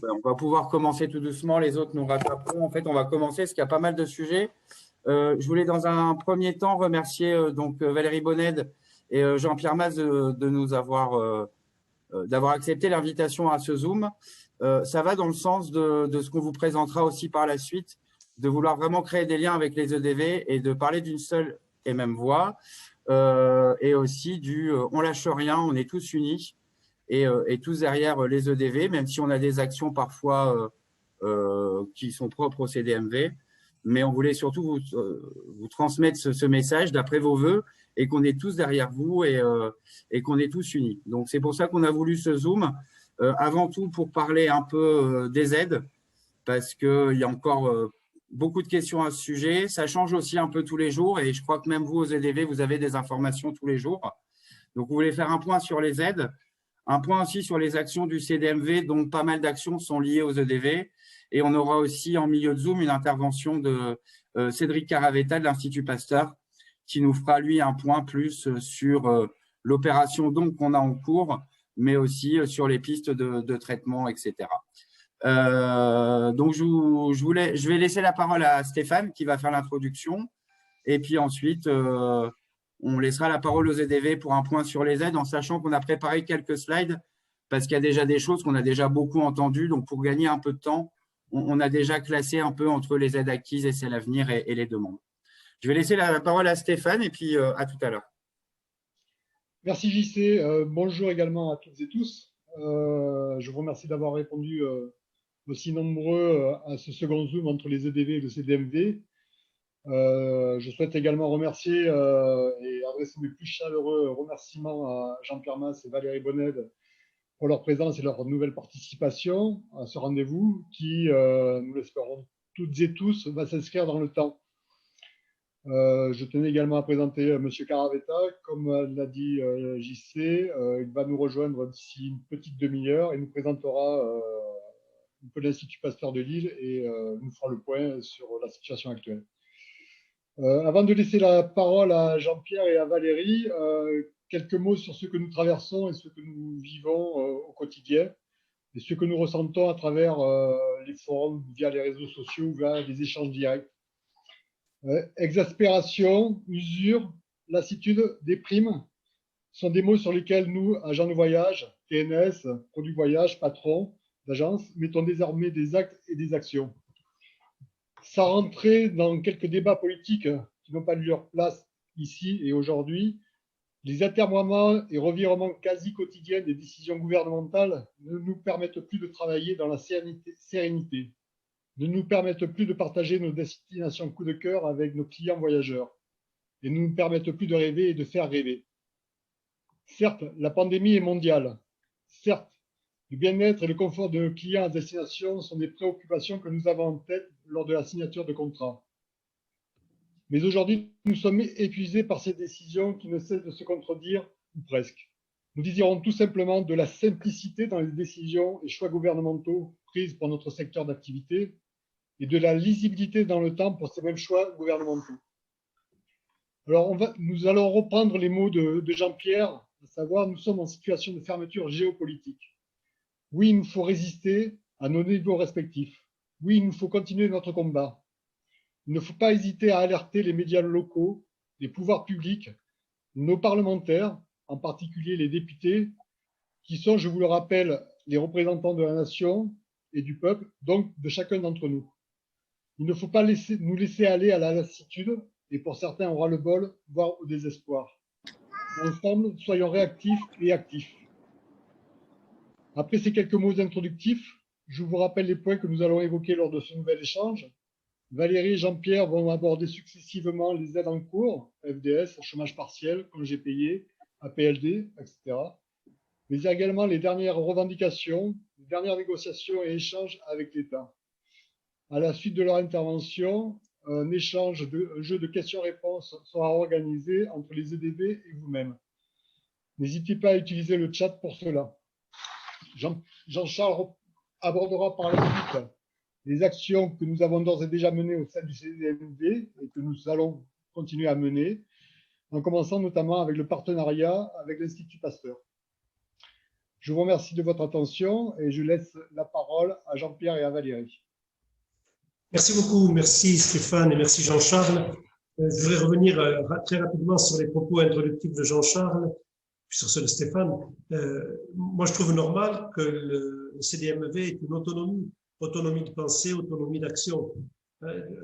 on va pouvoir commencer tout doucement, les autres nous rattraperont. En fait, on va commencer parce qu'il y a pas mal de sujets. Je voulais dans un premier temps remercier Valérie Bonnède et Jean-Pierre Mas de nous avoir d'avoir accepté l'invitation à ce Zoom. Ça va dans le sens de ce qu'on vous présentera aussi par la suite, de vouloir vraiment créer des liens avec les EDV et de parler d'une seule et même voix, et aussi on lâche rien, on est tous unis et tous derrière les EDV, même si on a des actions parfois qui sont propres au CDMV. Mais on voulait surtout vous transmettre ce message d'après vos voeux et qu'on est tous derrière vous et qu'on est tous unis. Donc, c'est pour ça qu'on a voulu ce Zoom, avant tout pour parler un peu des aides, parce qu'il y a encore beaucoup de questions à ce sujet. Ça change aussi un peu tous les jours et je crois que même vous, aux EDV, vous avez des informations tous les jours. Donc, vous voulez faire un point sur les aides, un point aussi sur les actions du CDMV, dont pas mal d'actions sont liées aux EDV. Et on aura aussi en milieu de Zoom une intervention de Cédric Caravetta de l'Institut Pasteur, qui nous fera, lui, un point plus sur l'opération qu'on a en cours, mais aussi sur les pistes de traitement, etc. Donc, je vais laisser la parole à Stéphane, qui va faire l'introduction. Et puis ensuite, on laissera la parole aux EDV pour un point sur les aides, en sachant qu'on a préparé quelques slides, parce qu'il y a déjà des choses qu'on a déjà beaucoup entendues. Donc, pour gagner un peu de temps, on a déjà classé un peu entre les aides acquises et celles à venir et les demandes. Je vais laisser la parole à Stéphane et puis à tout à l'heure. Merci JC. Bonjour également à toutes et tous. Je vous remercie d'avoir répondu aussi nombreux à ce second Zoom entre les EDV et le CDMV. Je souhaite également remercier et adresser mes plus chaleureux remerciements à Jean-Pierre Mas et Valérie Bonnède pour leur présence et leur nouvelle participation à ce rendez-vous qui, nous l'espérons toutes et tous, va s'inscrire dans le temps. Je tenais également à présenter M. Caravetta. Comme l'a dit JC, il va nous rejoindre d'ici une petite demi-heure et nous présentera un peu l'Institut Pasteur de Lille et nous fera le point sur la situation actuelle. Avant de laisser la parole à Jean-Pierre et à Valérie, quelques mots sur ce que nous traversons et ce que nous vivons au quotidien et ce que nous ressentons à travers les forums, via les réseaux sociaux, via les échanges directs. Exaspération, usure, lassitude, déprime sont des mots sur lesquels nous, agents de voyage, TNS, produits voyage, patrons d'agence, mettons désormais des actes et des actions. Sans rentrer dans quelques débats politiques qui n'ont pas eu leur place ici et aujourd'hui, les atermoiements et revirements quasi quotidiens des décisions gouvernementales ne nous permettent plus de travailler dans la sérénité, ne nous permettent plus de partager nos destinations coup de cœur avec nos clients voyageurs et ne nous permettent plus de rêver et de faire rêver. Certes, la pandémie est mondiale. Certes, le bien-être et le confort de nos clients à destination sont des préoccupations que nous avons en tête lors de la signature de contrat. Mais aujourd'hui, nous sommes épuisés par ces décisions qui ne cessent de se contredire, ou presque. Nous désirons tout simplement de la simplicité dans les décisions et choix gouvernementaux prises pour notre secteur d'activité et de la lisibilité dans le temps pour ces mêmes choix gouvernementaux. Alors, nous allons reprendre les mots de Jean-Pierre, à savoir, nous sommes en situation de fermeture géopolitique. Oui, il nous faut résister à nos niveaux respectifs. Oui, il nous faut continuer notre combat. Il ne faut pas hésiter à alerter les médias locaux, les pouvoirs publics, nos parlementaires, en particulier les députés, qui sont, je vous le rappelle, les représentants de la nation et du peuple, donc de chacun d'entre nous. Il ne faut pas nous laisser aller à la lassitude et pour certains au ras-le-bol, voire au désespoir. Ensemble, soyons réactifs et actifs. Après ces quelques mots introductifs, je vous rappelle les points que nous allons évoquer lors de ce nouvel échange. Valérie et Jean-Pierre vont aborder successivement les aides en cours, FDS, chômage partiel, congés payés, APLD, etc. Mais il y a également les dernières revendications, les dernières négociations et échanges avec l'État. À la suite de leur intervention, un jeu de questions-réponses sera organisé entre les EDV et vous-même. N'hésitez pas à utiliser le chat pour cela. Jean-Charles abordera par la suite les actions que nous avons d'ores et déjà menées au sein du CDMV et que nous allons continuer à mener, en commençant notamment avec le partenariat avec l'Institut Pasteur. Je vous remercie de votre attention et je laisse la parole à Jean-Pierre et à Valérie. Merci beaucoup, merci Stéphane et merci Jean-Charles. Je voudrais revenir très rapidement sur les propos introductifs de Jean-Charles, puis sur ceux de Stéphane. Moi, je trouve normal que le CDMV ait une autonomie de pensée, autonomie d'action.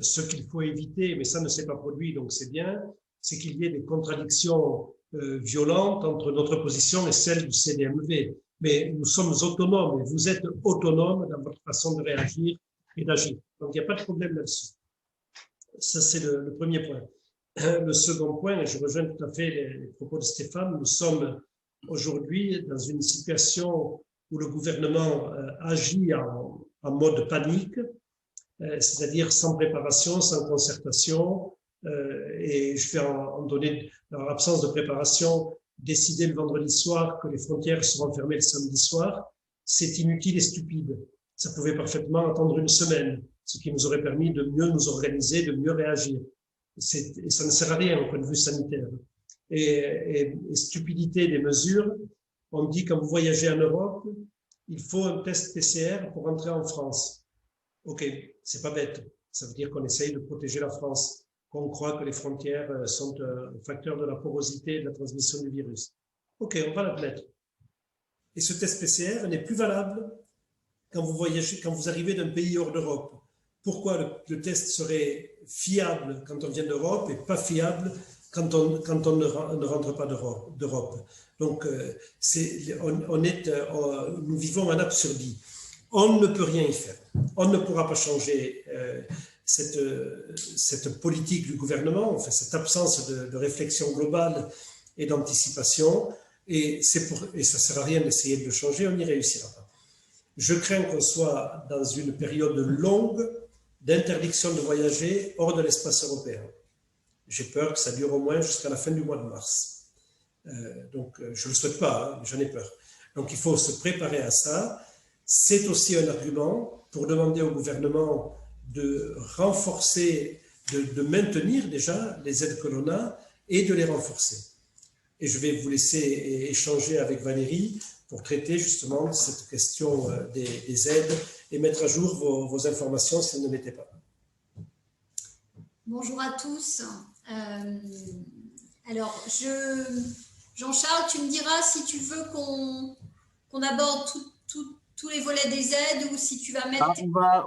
Ce qu'il faut éviter, mais ça ne s'est pas produit, donc c'est bien, c'est qu'il y ait des contradictions violentes entre notre position et celle du CDMV. Mais nous sommes autonomes et vous êtes autonomes dans votre façon de réagir et d'agir. Donc, il n'y a pas de problème là-dessus. Ça, c'est le premier point. Le second point, et je rejoins tout à fait les propos de Stéphane, nous sommes aujourd'hui dans une situation où le gouvernement agit en mode panique, c'est-à-dire sans préparation, sans concertation, et je vais en donner, dans l'absence de préparation, décider le vendredi soir que les frontières seront fermées le samedi soir, c'est inutile et stupide. Ça pouvait parfaitement attendre une semaine, ce qui nous aurait permis de mieux nous organiser, de mieux réagir. Et ça ne sert à rien au point de vue sanitaire. Et stupidité des mesures, on dit quand vous voyagez en Europe, il faut un test PCR pour entrer en France. Ok, c'est pas bête. Ça veut dire qu'on essaye de protéger la France, qu'on croit que les frontières sont un facteur de la porosité et de la transmission du virus. Ok, on va l'admettre. Et ce test PCR n'est plus valable quand vous voyagez, quand vous arrivez d'un pays hors d'Europe. Pourquoi le test serait fiable quand on vient d'Europe et pas fiable quand on ne rentre pas d'Europe? Donc, nous vivons un absurdie. On ne peut rien y faire. On ne pourra pas changer cette politique du gouvernement, enfin, cette absence de réflexion globale et d'anticipation. Et ça ne sert à rien d'essayer de le changer, on n'y réussira pas. Je crains qu'on soit dans une période longue d'interdiction de voyager hors de l'espace européen. J'ai peur que ça dure au moins jusqu'à la fin du mois de mars. Donc, je ne le souhaite pas, hein, j'en ai peur. Donc, il faut se préparer à ça. C'est aussi un argument pour demander au gouvernement de renforcer, de maintenir déjà les aides que l'on a et de les renforcer. Et je vais vous laisser échanger avec Valérie pour traiter justement cette question des aides et mettre à jour vos informations si elles ne l'étaient pas. Bonjour à tous. Alors, Jean-Charles, tu me diras si tu veux qu'on aborde tous les volets des aides ou si tu vas mettre…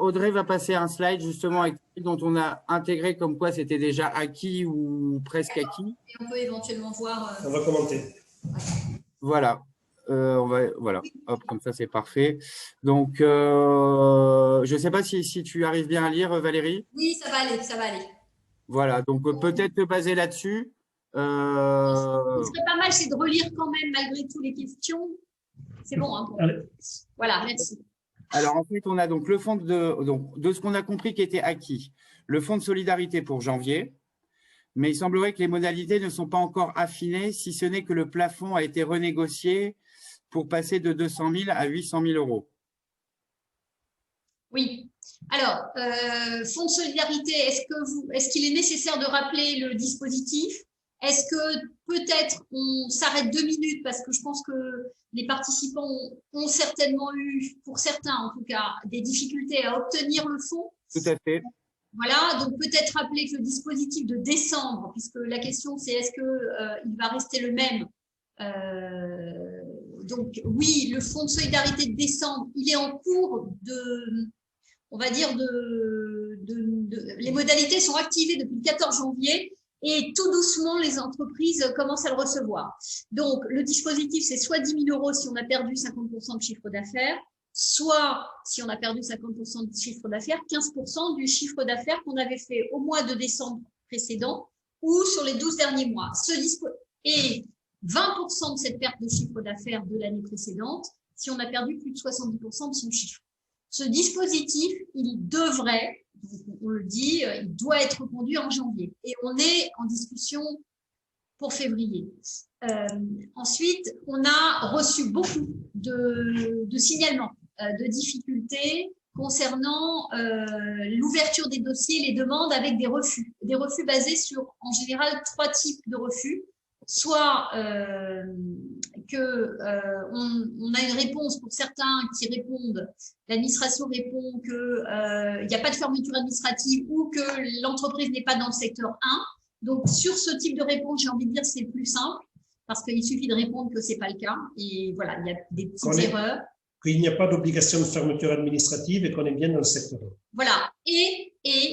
Audrey va passer un slide justement avec, dont on a intégré comme quoi c'était déjà acquis ou presque acquis. Et on peut éventuellement voir… On va commenter. Voilà. Voilà, hop, comme ça c'est parfait. Donc, je ne sais pas si tu arrives bien à lire, Valérie. Oui, ça va aller, ça va aller. Voilà, donc peut-être te baser là-dessus. Ce serait pas mal, c'est de relire quand même malgré tout les questions. C'est bon, hein, voilà, merci. Alors en fait, on a donc le fonds de ce qu'on a compris qui était acquis, le fonds de solidarité pour janvier. Mais il semblerait que les modalités ne sont pas encore affinées, si ce n'est que le plafond a été renégocié pour passer de 200 000 à 800 000 euros. Oui. Alors, fonds de solidarité, est-ce qu'il est nécessaire de rappeler le dispositif? Est-ce que peut-être on s'arrête 2 minutes parce que je pense que les participants ont certainement eu, pour certains en tout cas, des difficultés à obtenir le fonds? Tout à fait. Voilà, donc peut-être rappeler que le dispositif de décembre, puisque la question c'est est-ce qu'il va rester le même. Donc oui, le fonds de solidarité de décembre, il est en cours on va dire les modalités sont activées depuis le 14 janvier et tout doucement les entreprises commencent à le recevoir. Donc le dispositif c'est soit 10 000 € si on a perdu 50% de chiffre d'affaires, soit, si on a perdu 50% du chiffre d'affaires, 15% du chiffre d'affaires qu'on avait fait au mois de décembre précédent ou sur les 12 derniers mois. Et 20% de cette perte de chiffre d'affaires de l'année précédente, si on a perdu plus de 70% de son chiffre. Ce dispositif, il devrait, on le dit, il doit être conduit en janvier. Et on est en discussion pour février. Ensuite, on a reçu beaucoup de signalements, de difficultés concernant l'ouverture des dossiers, les demandes avec des refus basés sur, en général, 3 types de refus. soit on a une réponse pour certains qui répondent, l'administration répond qu'il n'y a pas de fermeture administrative ou que l'entreprise n'est pas dans le secteur 1. Donc, sur ce type de réponse, j'ai envie de dire c'est plus simple parce qu'il suffit de répondre que ce n'est pas le cas. Et voilà, il y a des petites erreurs. Qu'il n'y a pas d'obligation de fermeture administrative et qu'on est bien dans le secteur 1. Voilà. Et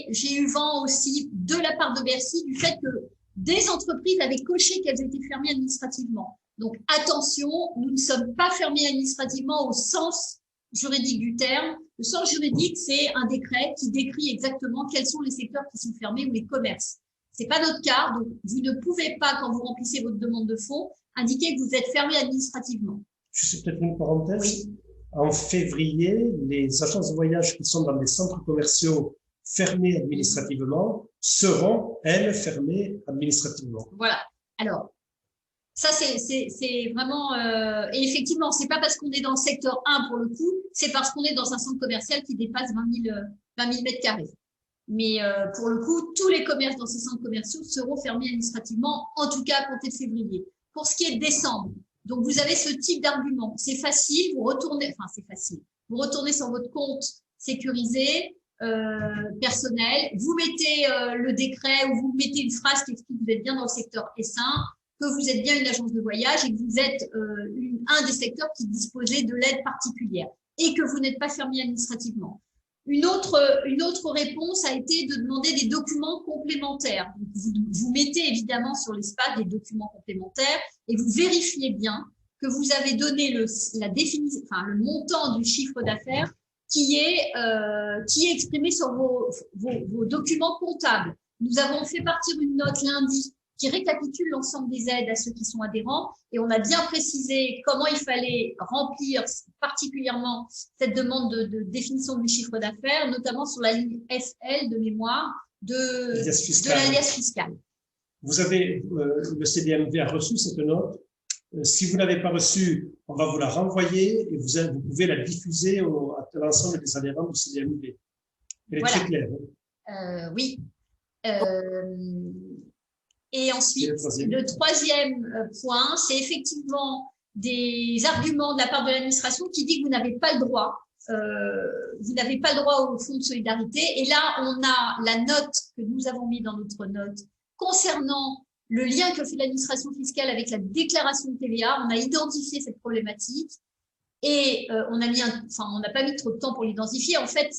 j'ai eu vent aussi de la part de Bercy du fait que des entreprises avaient coché qu'elles étaient fermées administrativement. Donc, attention, nous ne sommes pas fermés administrativement au sens juridique du terme. Le sens juridique, c'est un décret qui décrit exactement quels sont les secteurs qui sont fermés ou les commerces. C'est pas notre cas. Donc, vous ne pouvez pas, quand vous remplissez votre demande de fonds, indiquer que vous êtes fermé administrativement. Je sais peut-être une parenthèse. Oui. En février, les agences de voyage qui sont dans des centres commerciaux fermés administrativement seront, elles, fermées administrativement. Voilà. Alors, ça, c'est vraiment… et effectivement, c'est pas parce qu'on est dans le secteur 1 pour le coup, c'est parce qu'on est dans un centre commercial qui dépasse 20 000 mètres carrés. Mais pour le coup, tous les commerces dans ces centres commerciaux seront fermés administrativement, en tout cas à compter de février. Pour ce qui est de décembre, donc vous avez ce type d'argument. C'est facile, vous retournez sur votre compte sécurisé, personnel, vous mettez le décret ou vous mettez une phrase qui explique que vous êtes bien dans le secteur S1, que vous êtes bien une agence de voyage et que vous êtes un des secteurs qui disposait de l'aide particulière et que vous n'êtes pas fermé administrativement. Une autre réponse a été de demander des documents complémentaires. Vous mettez évidemment sur l'espace des documents complémentaires et vous vérifiez bien que vous avez donné le montant du chiffre d'affaires qui est exprimé sur vos documents comptables. Nous avons fait partir une note lundi qui récapitule l'ensemble des aides à ceux qui sont adhérents et on a bien précisé comment il fallait remplir particulièrement cette demande de définition du chiffre d'affaires, notamment sur la ligne SL de mémoire de l'alias fiscal. Vous avez, le CDMV a reçu cette note. Si vous n'avez pas reçu, on va vous la renvoyer et vous pouvez la diffuser à l'ensemble des adhérents du CDMV. Elle est très claire. Oui. Et ensuite, le troisième point, c'est effectivement des arguments de la part de l'administration qui dit que vous n'avez pas le droit. Vous n'avez pas le droit au fonds de solidarité. Et là, on a la note que nous avons mis dans notre note concernant le lien que fait l'administration fiscale avec la déclaration de TVA. On a identifié cette problématique et on n'a pas mis trop de temps pour l'identifier. En fait,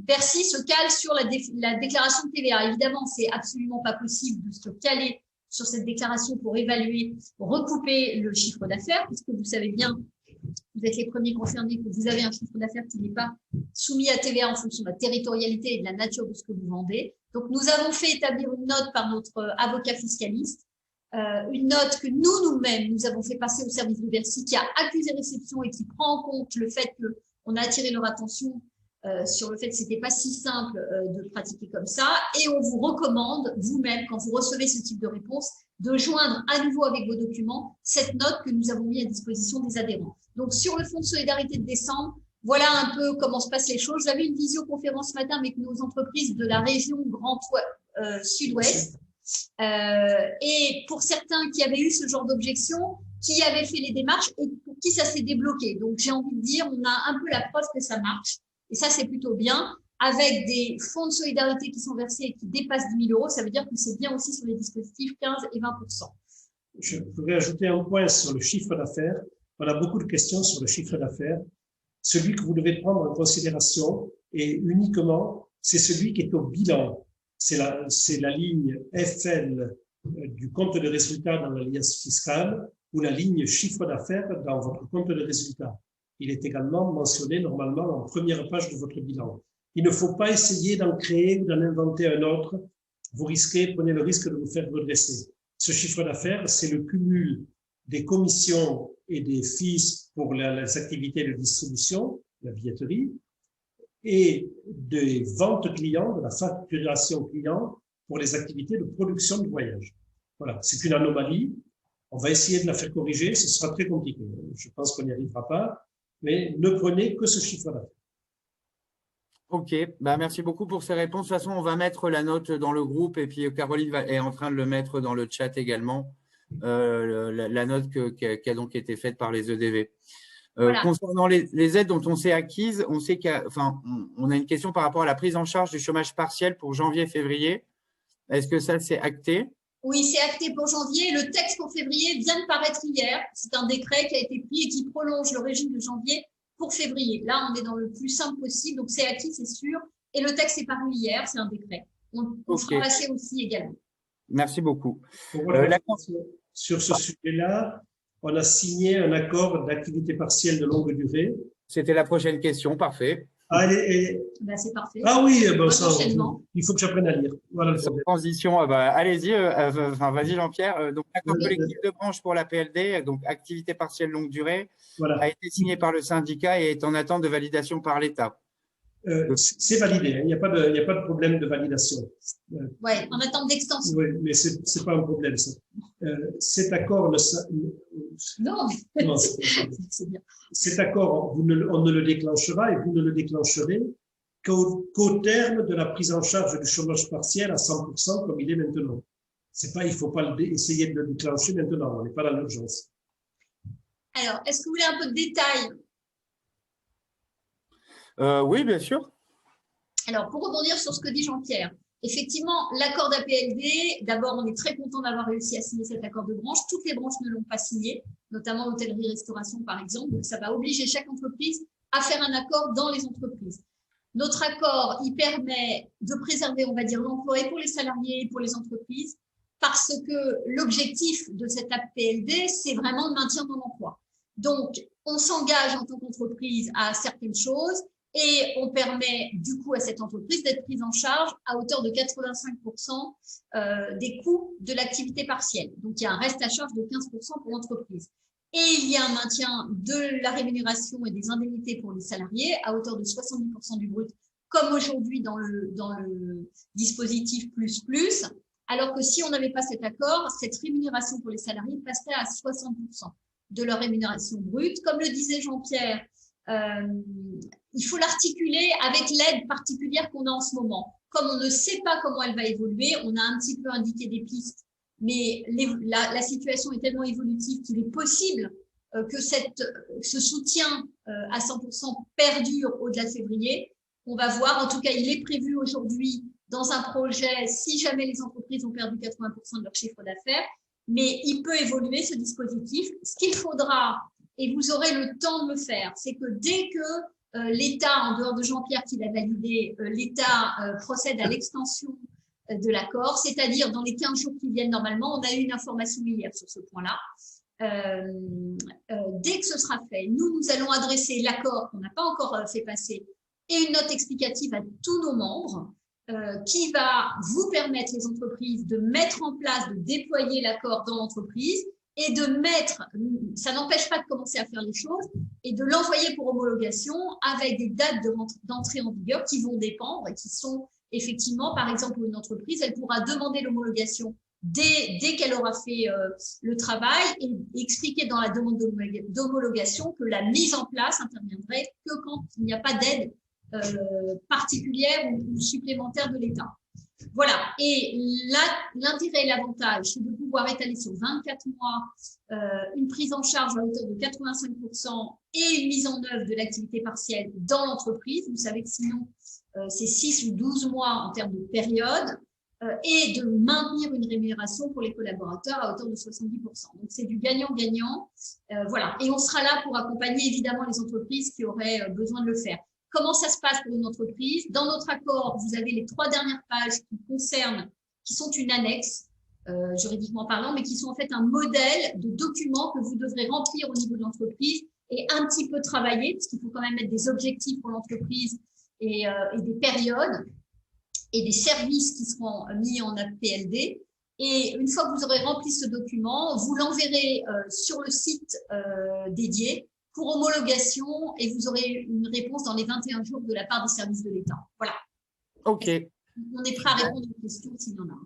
Bercy se cale sur la déclaration de TVA. Évidemment, c'est absolument pas possible de se caler sur cette déclaration pour évaluer, pour recouper le chiffre d'affaires, puisque vous savez bien, vous êtes les premiers concernés, que vous avez un chiffre d'affaires qui n'est pas soumis à TVA en fonction de la territorialité et de la nature de ce que vous vendez. Donc, nous avons fait établir une note par notre avocat fiscaliste, une note que nous-mêmes, nous avons fait passer au service de Bercy, qui a accusé réception et qui prend en compte le fait qu'on a attiré leur attention sur le fait que c'était pas si simple de pratiquer comme ça. Et on vous recommande, vous-même, quand vous recevez ce type de réponse, de joindre à nouveau avec vos documents cette note que nous avons mis à disposition des adhérents. Donc, sur le fonds de solidarité de décembre, voilà un peu comment se passent les choses. J'avais une visioconférence ce matin avec nos entreprises de la région Grand Sud-Ouest. Et pour certains qui avaient eu ce genre d'objection, qui avaient fait les démarches et pour qui ça s'est débloqué. Donc, j'ai envie de dire, on a un peu la preuve que ça marche. Et ça, c'est plutôt bien. Avec des fonds de solidarité qui sont versés et qui dépassent 10 000 €, ça veut dire que c'est bien aussi sur les dispositifs 15 et 20%. Je voudrais ajouter un point sur le chiffre d'affaires. On a beaucoup de questions sur le chiffre d'affaires. Celui que vous devez prendre en considération, et uniquement, c'est celui qui est au bilan. C'est la ligne FL du compte de résultat dans l'alias fiscale ou la ligne chiffre d'affaires dans votre compte de résultat. Il est également mentionné normalement en première page de votre bilan. Il ne faut pas essayer d'en créer ou d'en inventer un autre. Vous prenez le risque de vous faire redresser. Ce chiffre d'affaires, c'est le cumul des commissions et des fees pour les activités de distribution, la billetterie, et des ventes clients, de la facturation client pour les activités de production du voyage. Voilà, c'est une anomalie. On va essayer de la faire corriger. Ce sera très compliqué. Je pense qu'on n'y arrivera pas. Mais ne prenez que ce chiffre d'affaires. Ok, merci beaucoup pour ces réponses. De toute façon, on va mettre la note dans le groupe et puis Caroline est en train de le mettre dans le chat également. la note qui a donc été faite par les EDV. Voilà. Concernant les aides dont on s'est acquises, on sait on a une question par rapport à la prise en charge du chômage partiel pour janvier-février. Est-ce que ça, c'est acté? Oui, c'est acté pour janvier. Le texte pour février vient de paraître hier. C'est un décret qui a été pris et qui prolonge le régime de janvier pour février. Là, on est dans le plus simple possible. Donc, c'est acquis, c'est sûr. Et le texte est paru hier. C'est un décret. On sera passé aussi également. Merci beaucoup. Sur ce sujet-là, on a signé un accord d'activité partielle de longue durée. C'était la prochaine question. Parfait. Ben, c'est parfait. Ah oui, ben, ça, il faut que j'apprenne à lire. Voilà. Sans transition, allez-y, vas-y Jean-Pierre. Donc, l'accord collectif de branche pour la PLD, donc activité partielle longue durée, a été signé par le syndicat et est en attente de validation par l'État. C'est validé, hein. Il n'y a pas de problème de validation. Oui, en attente d'extension. Oui, mais c'est pas un problème, ça. Cet accord, non, c'est bien. Cet accord, on ne le déclenchera et vous ne le déclencherez qu'au terme de la prise en charge du chômage partiel à 100% comme il est maintenant. Il faut pas essayer de le déclencher maintenant, on n'est pas dans l'urgence. Alors, est-ce que vous voulez un peu de détails? Oui, bien sûr. Alors, pour rebondir sur ce que dit Jean-Pierre, effectivement, l'accord d'APLD, d'abord, on est très content d'avoir réussi à signer cet accord de branche. Toutes les branches ne l'ont pas signé, notamment l'hôtellerie-restauration, par exemple. Donc, ça va obliger chaque entreprise à faire un accord dans les entreprises. Notre accord, il permet de préserver, on va dire, l'emploi et pour les salariés et pour les entreprises, parce que l'objectif de cette APLD, c'est vraiment le maintien de l'emploi. Donc, on s'engage en tant qu'entreprise à certaines choses et on permet du coup à cette entreprise d'être prise en charge à hauteur de 85% des coûts de l'activité partielle. Donc, il y a un reste à charge de 15% pour l'entreprise. Et il y a un maintien de la rémunération et des indemnités pour les salariés à hauteur de 70% du brut, comme aujourd'hui dans le dispositif plus. Alors que si on n'avait pas cet accord, cette rémunération pour les salariés passerait à 60% de leur rémunération brute. Comme le disait Jean-Pierre, il faut l'articuler avec l'aide particulière qu'on a en ce moment. Comme on ne sait pas comment elle va évoluer, on a un petit peu indiqué des pistes, mais la situation est tellement évolutive qu'il est possible que ce soutien à 100% perdure au-delà de février. On va voir, en tout cas, il est prévu aujourd'hui dans un projet, si jamais les entreprises ont perdu 80% de leur chiffre d'affaires, mais il peut évoluer ce dispositif. Ce qu'il faudra, et vous aurez le temps de le faire, c'est que dès que l'État, en dehors de Jean-Pierre qui l'a validé, l'État procède à l'extension de l'accord, c'est-à-dire dans les 15 jours qui viennent normalement, on a eu une information hier sur ce point-là. Dès que ce sera fait, nous allons adresser l'accord qu'on n'a pas encore fait passer et une note explicative à tous nos membres qui va vous permettre, les entreprises, de mettre en place, de déployer l'accord dans l'entreprise et de mettre, ça n'empêche pas de commencer à faire les choses, et de l'envoyer pour homologation avec des dates d'entrée en vigueur qui vont dépendre et qui sont effectivement, par exemple, pour une entreprise, elle pourra demander l'homologation dès qu'elle aura fait le travail et expliquer dans la demande d'homologation que la mise en place interviendrait que quand il n'y a pas d'aide particulière ou supplémentaire de l'État. Voilà. Et l'intérêt et l'avantage, c'est de pouvoir étaler sur 24 mois une prise en charge à hauteur de 85% et une mise en œuvre de l'activité partielle dans l'entreprise. Vous savez que sinon, c'est 6 ou 12 mois en termes de période et de maintenir une rémunération pour les collaborateurs à hauteur de 70%. Donc, c'est du gagnant-gagnant. Voilà. Et on sera là pour accompagner évidemment les entreprises qui auraient besoin de le faire. Comment ça se passe pour une entreprise? Dans notre accord, vous avez les 3 dernières pages qui sont une annexe, juridiquement parlant, mais qui sont en fait un modèle de document que vous devrez remplir au niveau de l'entreprise et un petit peu travailler, parce qu'il faut quand même mettre des objectifs pour l'entreprise et des périodes et des services qui seront mis en APLD. Et une fois que vous aurez rempli ce document, vous l'enverrez sur le site dédié pour homologation et vous aurez une réponse dans les 21 jours de la part des services de l'État. Voilà. OK. On est prêt à répondre aux questions s'il y en a.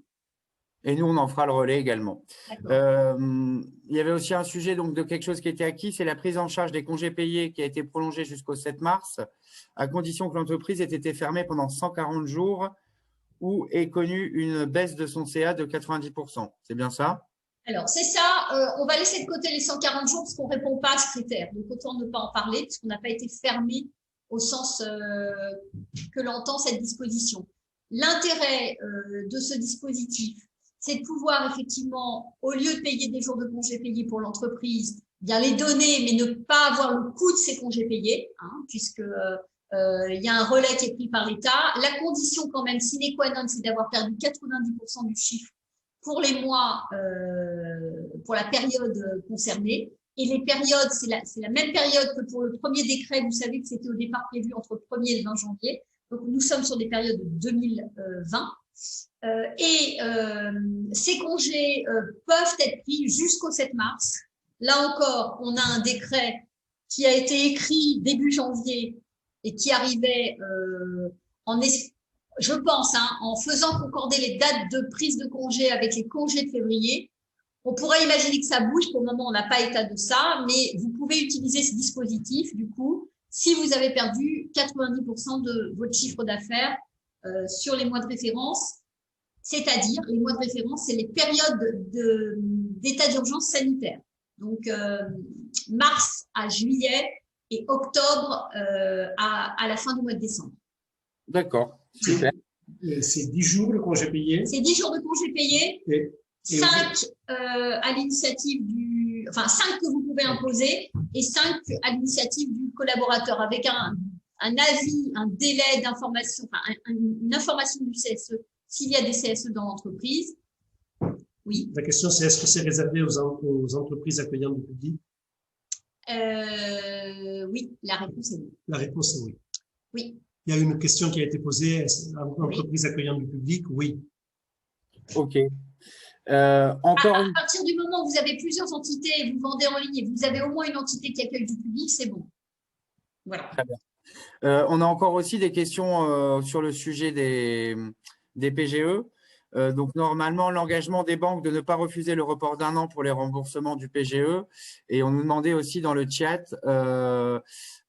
Et nous, on en fera le relais également. Il y avait aussi un sujet donc, de quelque chose qui était acquis, c'est la prise en charge des congés payés qui a été prolongée jusqu'au 7 mars, à condition que l'entreprise ait été fermée pendant 140 jours ou ait connu une baisse de son CA de 90%. C'est bien ça? Alors, c'est ça. On va laisser de côté les 140 jours parce qu'on ne répond pas à ce critère. Donc, autant ne pas en parler puisqu'on n'a pas été fermé au sens que l'entend cette disposition. L'intérêt de ce dispositif, c'est de pouvoir effectivement, au lieu de payer des jours de congés payés pour l'entreprise, bien les donner, mais ne pas avoir le coût de ces congés payés, puisque il y a un relais qui est pris par l'État. La condition quand même sine qua non, c'est d'avoir perdu 90% du chiffre pour les mois, pour la période concernée. Et les périodes, c'est la même période que pour le premier décret. Vous savez que c'était au départ prévu entre le 1er et le 20 janvier. Donc, nous sommes sur des périodes de 2020. Ces congés peuvent être pris jusqu'au 7 mars. Là encore, on a un décret qui a été écrit début janvier et qui arrivait je pense, en faisant concorder les dates de prise de congé avec les congés de février. On pourrait imaginer que ça bouge. Pour le moment, on n'a pas état de ça, mais vous pouvez utiliser ce dispositif, du coup, si vous avez perdu 90% de votre chiffre d'affaires sur les mois de référence, c'est-à-dire les mois de référence, c'est les périodes d'état d'urgence sanitaire. Donc, mars à juillet et octobre à la fin du mois de décembre. D'accord, super. C'est 10 jours de congé payé. C'est 10 jours de congé payé. 5 à l'initiative 5 que vous pouvez imposer et 5 à l'initiative du collaborateur avec un avis, un délai d'information, une information du CSE s'il y a des CSE dans l'entreprise. Oui. La question, c'est est-ce que c'est réservé aux entreprises accueillant du public? Oui, la réponse est oui. La réponse est oui. Oui. Il y a une question qui a été posée, à entreprises accueillant du public? Oui. OK. À partir du moment où vous avez plusieurs entités, vous vendez en ligne et vous avez au moins une entité qui accueille du public, c'est bon. Voilà. Très bien. On a encore aussi des questions sur le sujet des PGE. Donc, normalement, l'engagement des banques de ne pas refuser le report d'1 an pour les remboursements du PGE. Et on nous demandait aussi dans le chat,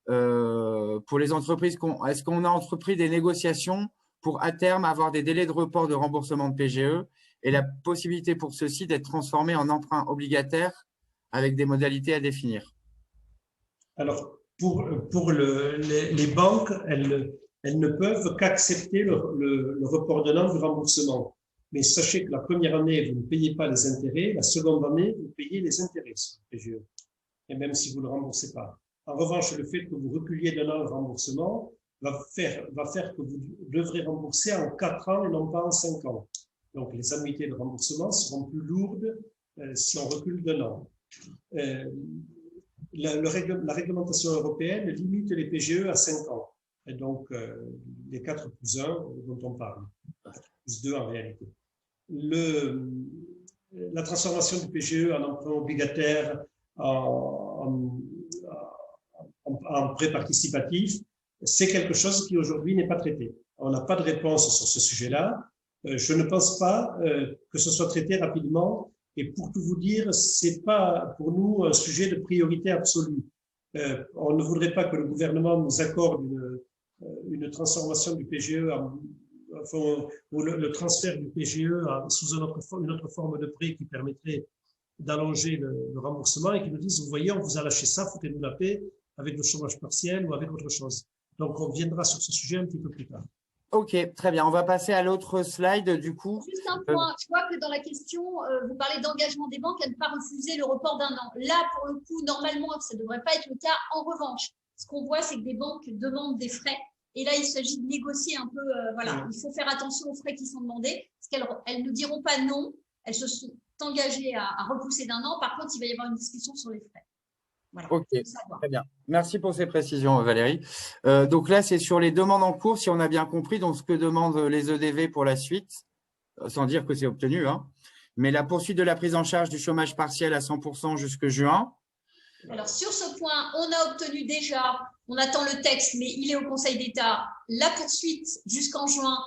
pour les entreprises, est-ce qu'on a entrepris des négociations pour, à terme, avoir des délais de report de remboursement de PGE et la possibilité pour ceux-ci d'être transformés en emprunts obligataires avec des modalités à définir? Alors, pour les banques, elles ne peuvent qu'accepter le report d'un an du remboursement. Mais sachez que la première année, vous ne payez pas les intérêts. La seconde année, vous payez les intérêts sur le PGE. Et même si vous ne le remboursez pas. En revanche, le fait que vous reculiez d'un an le remboursement va faire que vous devrez rembourser en 4 ans et non pas en 5 ans. Donc, les annuités de remboursement seront plus lourdes si on recule d'un an. La réglementation européenne limite les PGE à 5 ans. Et donc, les 4 plus 1 dont on parle. 4 plus 2 en réalité. La transformation du PGE en emprunt obligataire, en prêt participatif, c'est quelque chose qui aujourd'hui n'est pas traité. On n'a pas de réponse sur ce sujet-là. Je ne pense pas que ce soit traité rapidement. Et pour tout vous dire, c'est pas pour nous un sujet de priorité absolue. On ne voudrait pas que le gouvernement nous accorde une transformation du PGE, ou le transfert du PGE sous une autre forme de prêt qui permettrait d'allonger le remboursement et qui nous disent, vous voyez, on vous a lâché ça, foutez-nous la paix avec le chômage partiel ou avec autre chose. Donc, on viendra sur ce sujet un petit peu plus tard. OK, très bien. On va passer à l'autre slide, du coup. Juste un point. Je vois que dans la question, vous parlez d'engagement des banques à ne pas refuser le report d'un an. Là, pour le coup, normalement, ça ne devrait pas être le cas. En revanche, ce qu'on voit, c'est que des banques demandent des frais. Et là, il s'agit de négocier un peu. Voilà, il faut faire attention aux frais qui sont demandés. Parce qu'elles ne diront pas non. Elles se sont engagées à repousser d'un an. Par contre, il va y avoir une discussion sur les frais. Voilà, OK, très bien. Merci pour ces précisions, Valérie. Donc là, c'est sur les demandes en cours, si on a bien compris, donc ce que demandent les EDV pour la suite, sans dire que c'est obtenu, mais la poursuite de la prise en charge du chômage partiel à 100% jusque juin. Alors, sur ce point, on a obtenu déjà, on attend le texte, mais il est au Conseil d'État, la poursuite jusqu'en juin.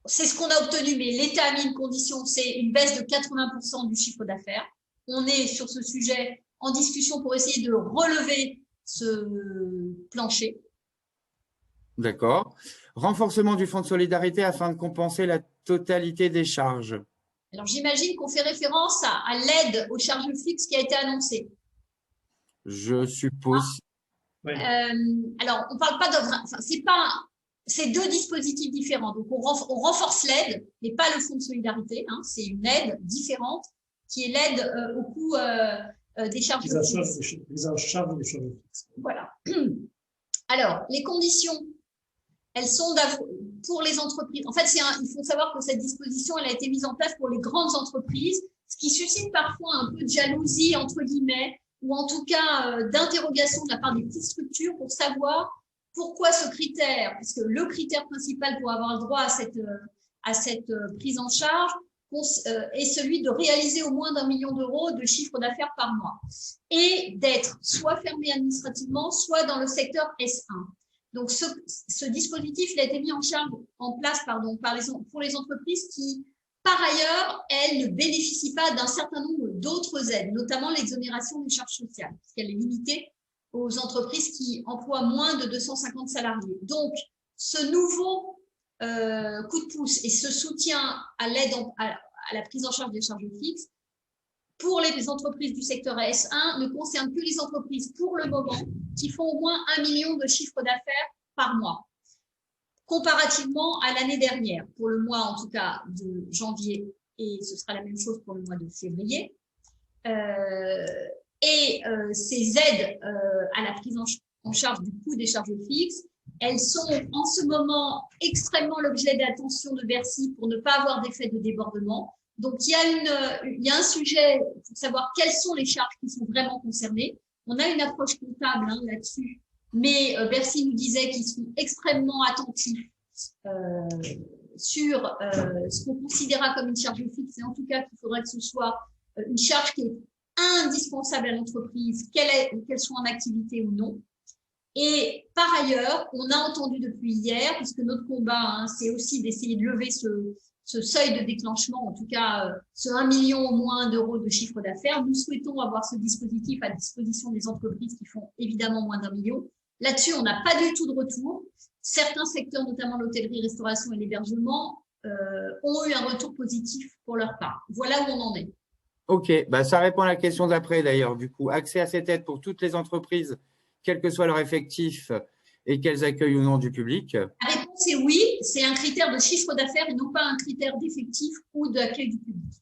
C'est ce qu'on a obtenu, mais l'État a mis une condition, c'est une baisse de 80% du chiffre d'affaires. On est sur ce sujet en discussion pour essayer de relever ce plancher. D'accord. Renforcement du fonds de solidarité afin de compenser la totalité des charges. Alors, j'imagine qu'on fait référence à l'aide aux charges fixes qui a été annoncée. Je suppose. Oui. Alors, on ne parle pas d'offre, enfin, c'est deux dispositifs différents. Donc, on renforce l'aide, mais pas le fonds de solidarité. Hein, c'est une aide différente qui est l'aide au coût des charges fixes. Prise en charge des charges fixes. Voilà. Alors, les conditions, elles sont pour les entreprises. En fait, il faut savoir que cette disposition, elle a été mise en place pour les grandes entreprises, ce qui suscite parfois un peu de jalousie, entre guillemets, ou en tout cas d'interrogation de la part des petites structures pour savoir pourquoi ce critère, puisque le critère principal pour avoir le droit à cette prise en charge est celui de réaliser au moins d'1 million d'euros de chiffre d'affaires par mois et d'être soit fermé administrativement, soit dans le secteur S1. Donc, ce dispositif, il a été mis en place pour les entreprises qui, par ailleurs, elles ne bénéficient pas d'un certain nombre d'autres aides, notamment l'exonération des charges sociales, puisqu'elle est limitée aux entreprises qui emploient moins de 250 salariés. Donc, ce nouveau coup de pouce et ce soutien à l'aide à la prise en charge des charges fixes pour les entreprises du secteur S1 ne concerne que les entreprises, pour le moment, qui font au moins 1 million de chiffre d'affaires par mois, comparativement à l'année dernière, pour le mois en tout cas de janvier, et ce sera la même chose pour le mois de février. Ces aides à la prise en charge du coût des charges fixes, elles sont en ce moment extrêmement l'objet d'attention de Bercy pour ne pas avoir d'effet de débordement. Donc, il y a un sujet pour savoir quelles sont les charges qui sont vraiment concernées. On a une approche comptable là-dessus, mais Bercy nous disait qu'ils sont extrêmement attentifs sur ce qu'on considérera comme une charge fixe, et en tout cas qu'il faudrait que ce soit une charge qui est indispensable à l'entreprise, qu'elle soit en activité ou non. Et par ailleurs, on a entendu depuis hier, puisque notre combat, c'est aussi d'essayer de lever ce seuil de déclenchement, en tout cas ce 1 million au moins d'euros de chiffre d'affaires. Nous souhaitons avoir ce dispositif à disposition des entreprises qui font évidemment moins d'1 million. Là-dessus, on n'a pas du tout de retour. Certains secteurs, notamment l'hôtellerie, restauration et l'hébergement, ont eu un retour positif pour leur part. Voilà où on en est. Ok, ça répond à la question d'après d'ailleurs. Du coup, accès à cette aide pour toutes les entreprises, quel que soit leur effectif et qu'elles accueillent ou non du public. La réponse est oui, c'est un critère de chiffre d'affaires et non pas un critère d'effectif ou d'accueil du public.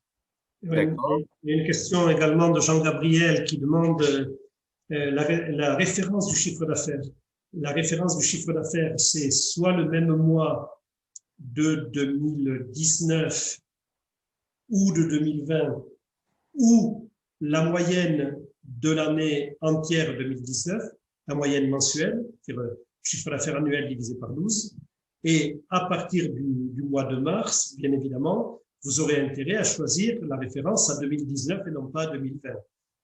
D'accord. Il y a une question également de Jean-Gabriel qui demande la référence du chiffre d'affaires. La référence du chiffre d'affaires, c'est soit le même mois de 2019 ou de 2020 ou la moyenne de l'année entière 2019, la moyenne mensuelle, c'est-à-dire le chiffre d'affaires annuel divisé par 12. Et à partir du mois de mars, bien évidemment, vous aurez intérêt à choisir la référence à 2019 et non pas à 2020,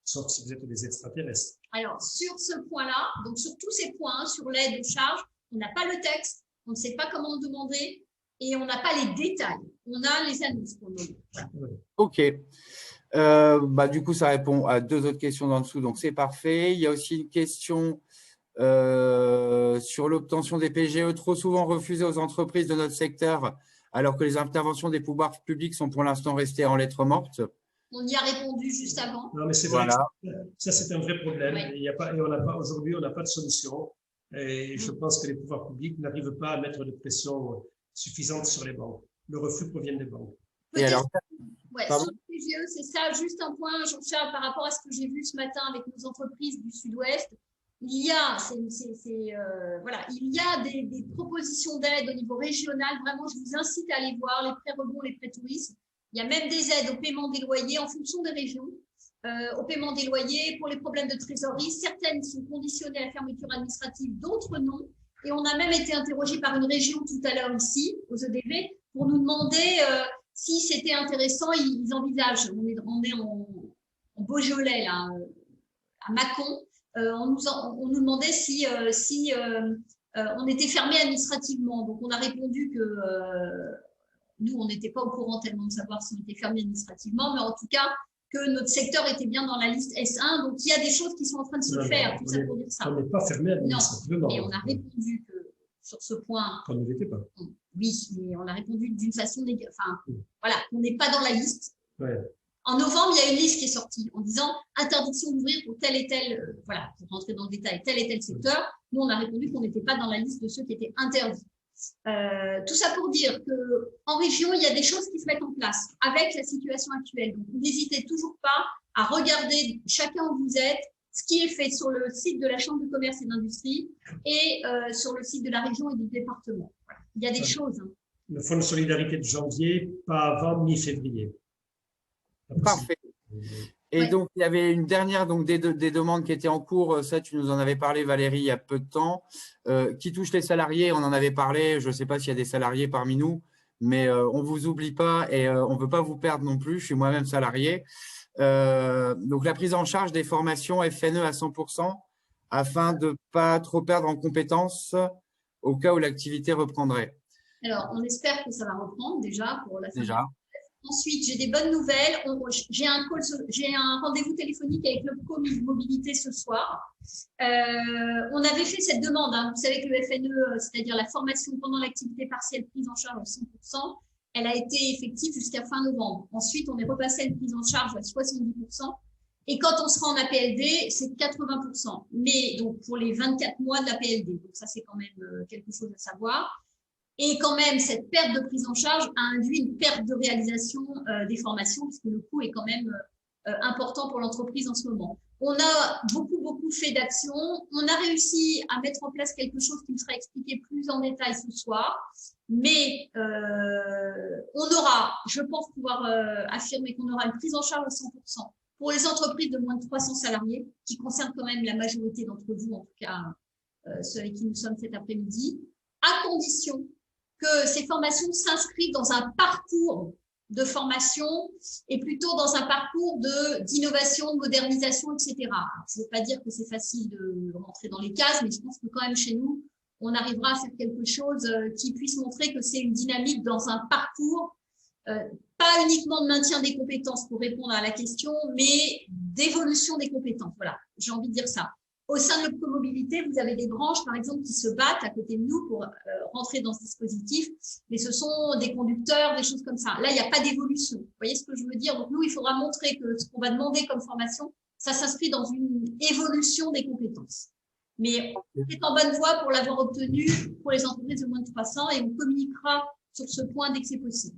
sauf si vous êtes des extraterrestres. Alors, sur ce point-là, donc sur tous ces points, sur l'aide aux charges, on n'a pas le texte, on ne sait pas comment le demander et on n'a pas les détails. On a les annonces pour le moment. Voilà. Ok. Du coup, ça répond à 2 autres questions d'en dessous, donc c'est parfait. Il y a aussi une question sur l'obtention des PGE, trop souvent refusées aux entreprises de notre secteur, alors que les interventions des pouvoirs publics sont pour l'instant restées en lettres mortes. On y a répondu juste avant. Non, mais c'est vrai. Voilà. Ça, c'est un vrai problème. Oui. Il y a pas, et aujourd'hui, on n'a pas de solution. Et je pense que les pouvoirs publics n'arrivent pas à mettre de pression suffisante sur les banques. Le refus provient des banques. Et alors, sur le PGE, c'est ça. Juste un point, Jean-Charles, par rapport à ce que j'ai vu ce matin avec nos entreprises du Sud-Ouest. Il y a, il y a des propositions d'aide au niveau régional. Vraiment, je vous incite à aller voir les prêts rebonds, les prêts tourisme. Il y a même des aides au paiement des loyers en fonction des régions. Au paiement des loyers, pour les problèmes de trésorerie, certaines sont conditionnées à la fermeture administrative, d'autres non. Et on a même été interrogé par une région tout à l'heure ici, aux EDV, pour nous demander si c'était intéressant. Ils envisagent, on est en Beaujolais, là, à Mâcon. On nous demandait si on était fermé administrativement. Donc, on a répondu que nous, on n'était pas au courant tellement de savoir si on était fermé administrativement, mais en tout cas, que notre secteur était bien dans la liste S1. Donc, il y a des choses qui sont en train de se faire, tout ça pour dire ça. On n'est pas fermé administrativement. Non, et on a répondu que sur ce point… On ne l'était pas. Oui, mais on a répondu d'une façon… Enfin, voilà, on n'est pas dans la liste. Ouais. En novembre, il y a une liste qui est sortie en disant interdiction d'ouvrir pour tel et tel, voilà, pour rentrer dans le détail, tel et tel secteur. Nous, on a répondu qu'on n'était pas dans la liste de ceux qui étaient interdits. Tout ça pour dire qu'en région, il y a des choses qui se mettent en place avec la situation actuelle. Donc, n'hésitez toujours pas à regarder chacun où vous êtes, ce qui est fait sur le site de la Chambre de commerce et d'industrie et sur le site de la région et du département. Voilà. Il y a des choses. Hein. Le fonds de solidarité de janvier, pas avant mi-février. Parfait. Et donc, il y avait une dernière des demandes qui étaient en cours. Ça, tu nous en avais parlé, Valérie, il y a peu de temps, qui touche les salariés. On en avait parlé. Je ne sais pas s'il y a des salariés parmi nous, mais on ne vous oublie pas et on ne veut pas vous perdre non plus. Je suis moi-même salarié. Donc, la prise en charge des formations FNE à 100% afin de ne pas trop perdre en compétences au cas où l'activité reprendrait. Alors, on espère que ça va reprendre déjà pour la fin. Déjà. Ensuite, j'ai des bonnes nouvelles. J'ai un rendez-vous téléphonique avec le Mobilité ce soir. On avait fait cette demande. Hein. Vous savez que le FNE, c'est-à-dire la formation pendant l'activité partielle prise en charge à 100%, elle a été effective jusqu'à fin novembre. Ensuite, on est repassé à une prise en charge à 70%. Et quand on sera en APLD, c'est 80%. Mais donc pour les 24 mois de l'APLD. Donc ça, c'est quand même quelque chose à savoir. Et quand même, cette perte de prise en charge a induit une perte de réalisation des formations, puisque le coût est quand même important pour l'entreprise en ce moment. On a beaucoup fait d'actions. On a réussi à mettre en place quelque chose qui me sera expliqué plus en détail ce soir. Mais on aura, je pense pouvoir affirmer qu'on aura une prise en charge à 100% pour les entreprises de moins de 300 salariés, qui concernent quand même la majorité d'entre vous, en tout cas ceux avec qui nous sommes cet après-midi, à condition que ces formations s'inscrivent dans un parcours de formation et plutôt dans un parcours d'innovation, de modernisation, etc. Alors, je ne veux pas dire que c'est facile de rentrer dans les cases, mais je pense que quand même chez nous, on arrivera à faire quelque chose qui puisse montrer que c'est une dynamique dans un parcours, pas uniquement de maintien des compétences pour répondre à la question, mais d'évolution des compétences. Voilà, j'ai envie de dire ça. Au sein de l'Opcomobilité, vous avez des branches, par exemple, qui se battent à côté de nous pour rentrer dans ce dispositif, mais ce sont des conducteurs, des choses comme ça. Là, il n'y a pas d'évolution. Vous voyez ce que je veux dire? Donc, nous, il faudra montrer que ce qu'on va demander comme formation, ça s'inscrit dans une évolution des compétences. Mais on est en bonne voie pour l'avoir obtenu pour les entreprises de moins de 300 et on communiquera sur ce point dès que c'est possible.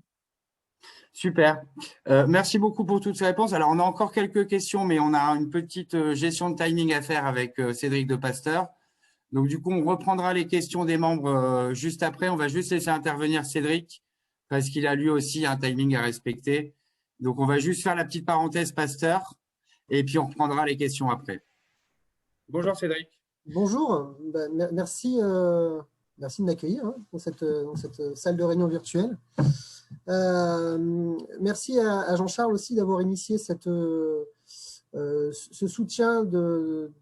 Super. Merci beaucoup pour toutes ces réponses. Alors, on a encore quelques questions, mais on a une petite gestion de timing à faire avec Cédric de Pasteur. Donc, du coup, on reprendra les questions des membres juste après. On va juste laisser intervenir Cédric parce qu'il a lui aussi un timing à respecter. Donc, on va juste faire la petite parenthèse Pasteur et puis on reprendra les questions après. Bonjour Cédric. Bonjour, merci de m'accueillir dans cette salle de réunion virtuelle. Merci à Jean-Charles aussi d'avoir initié ce soutien de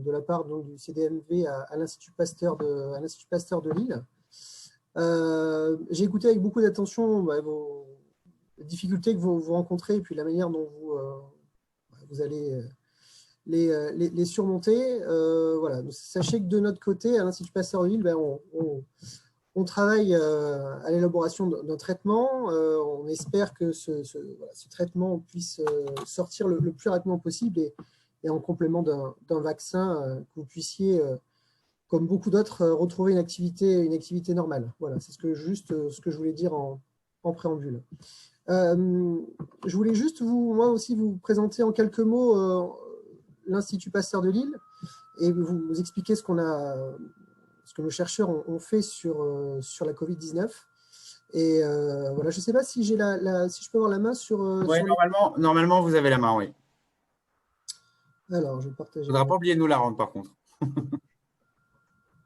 la part du CDMV à l'Institut Pasteur de Lille. J'ai écouté avec beaucoup d'attention vos difficultés que vous rencontrez et puis la manière dont vous allez les surmonter. Voilà. Sachez que de notre côté, à l'Institut Pasteur de Lille, on travaille à l'élaboration d'un traitement. On espère que ce traitement puisse sortir le plus rapidement possible et en complément d'un vaccin, que vous puissiez, comme beaucoup d'autres, retrouver une activité normale. Voilà, c'est ce que je voulais dire en préambule. Je voulais juste moi aussi vous présenter en quelques mots l'Institut Pasteur de Lille et vous expliquer ce que nos chercheurs ont fait sur la Covid-19. Et voilà, je ne sais pas si si je peux avoir la main sur… Oui, normalement, vous avez la main, oui. Alors, je vais partager. Il ne faudra pas oublier de nous la rendre, par contre.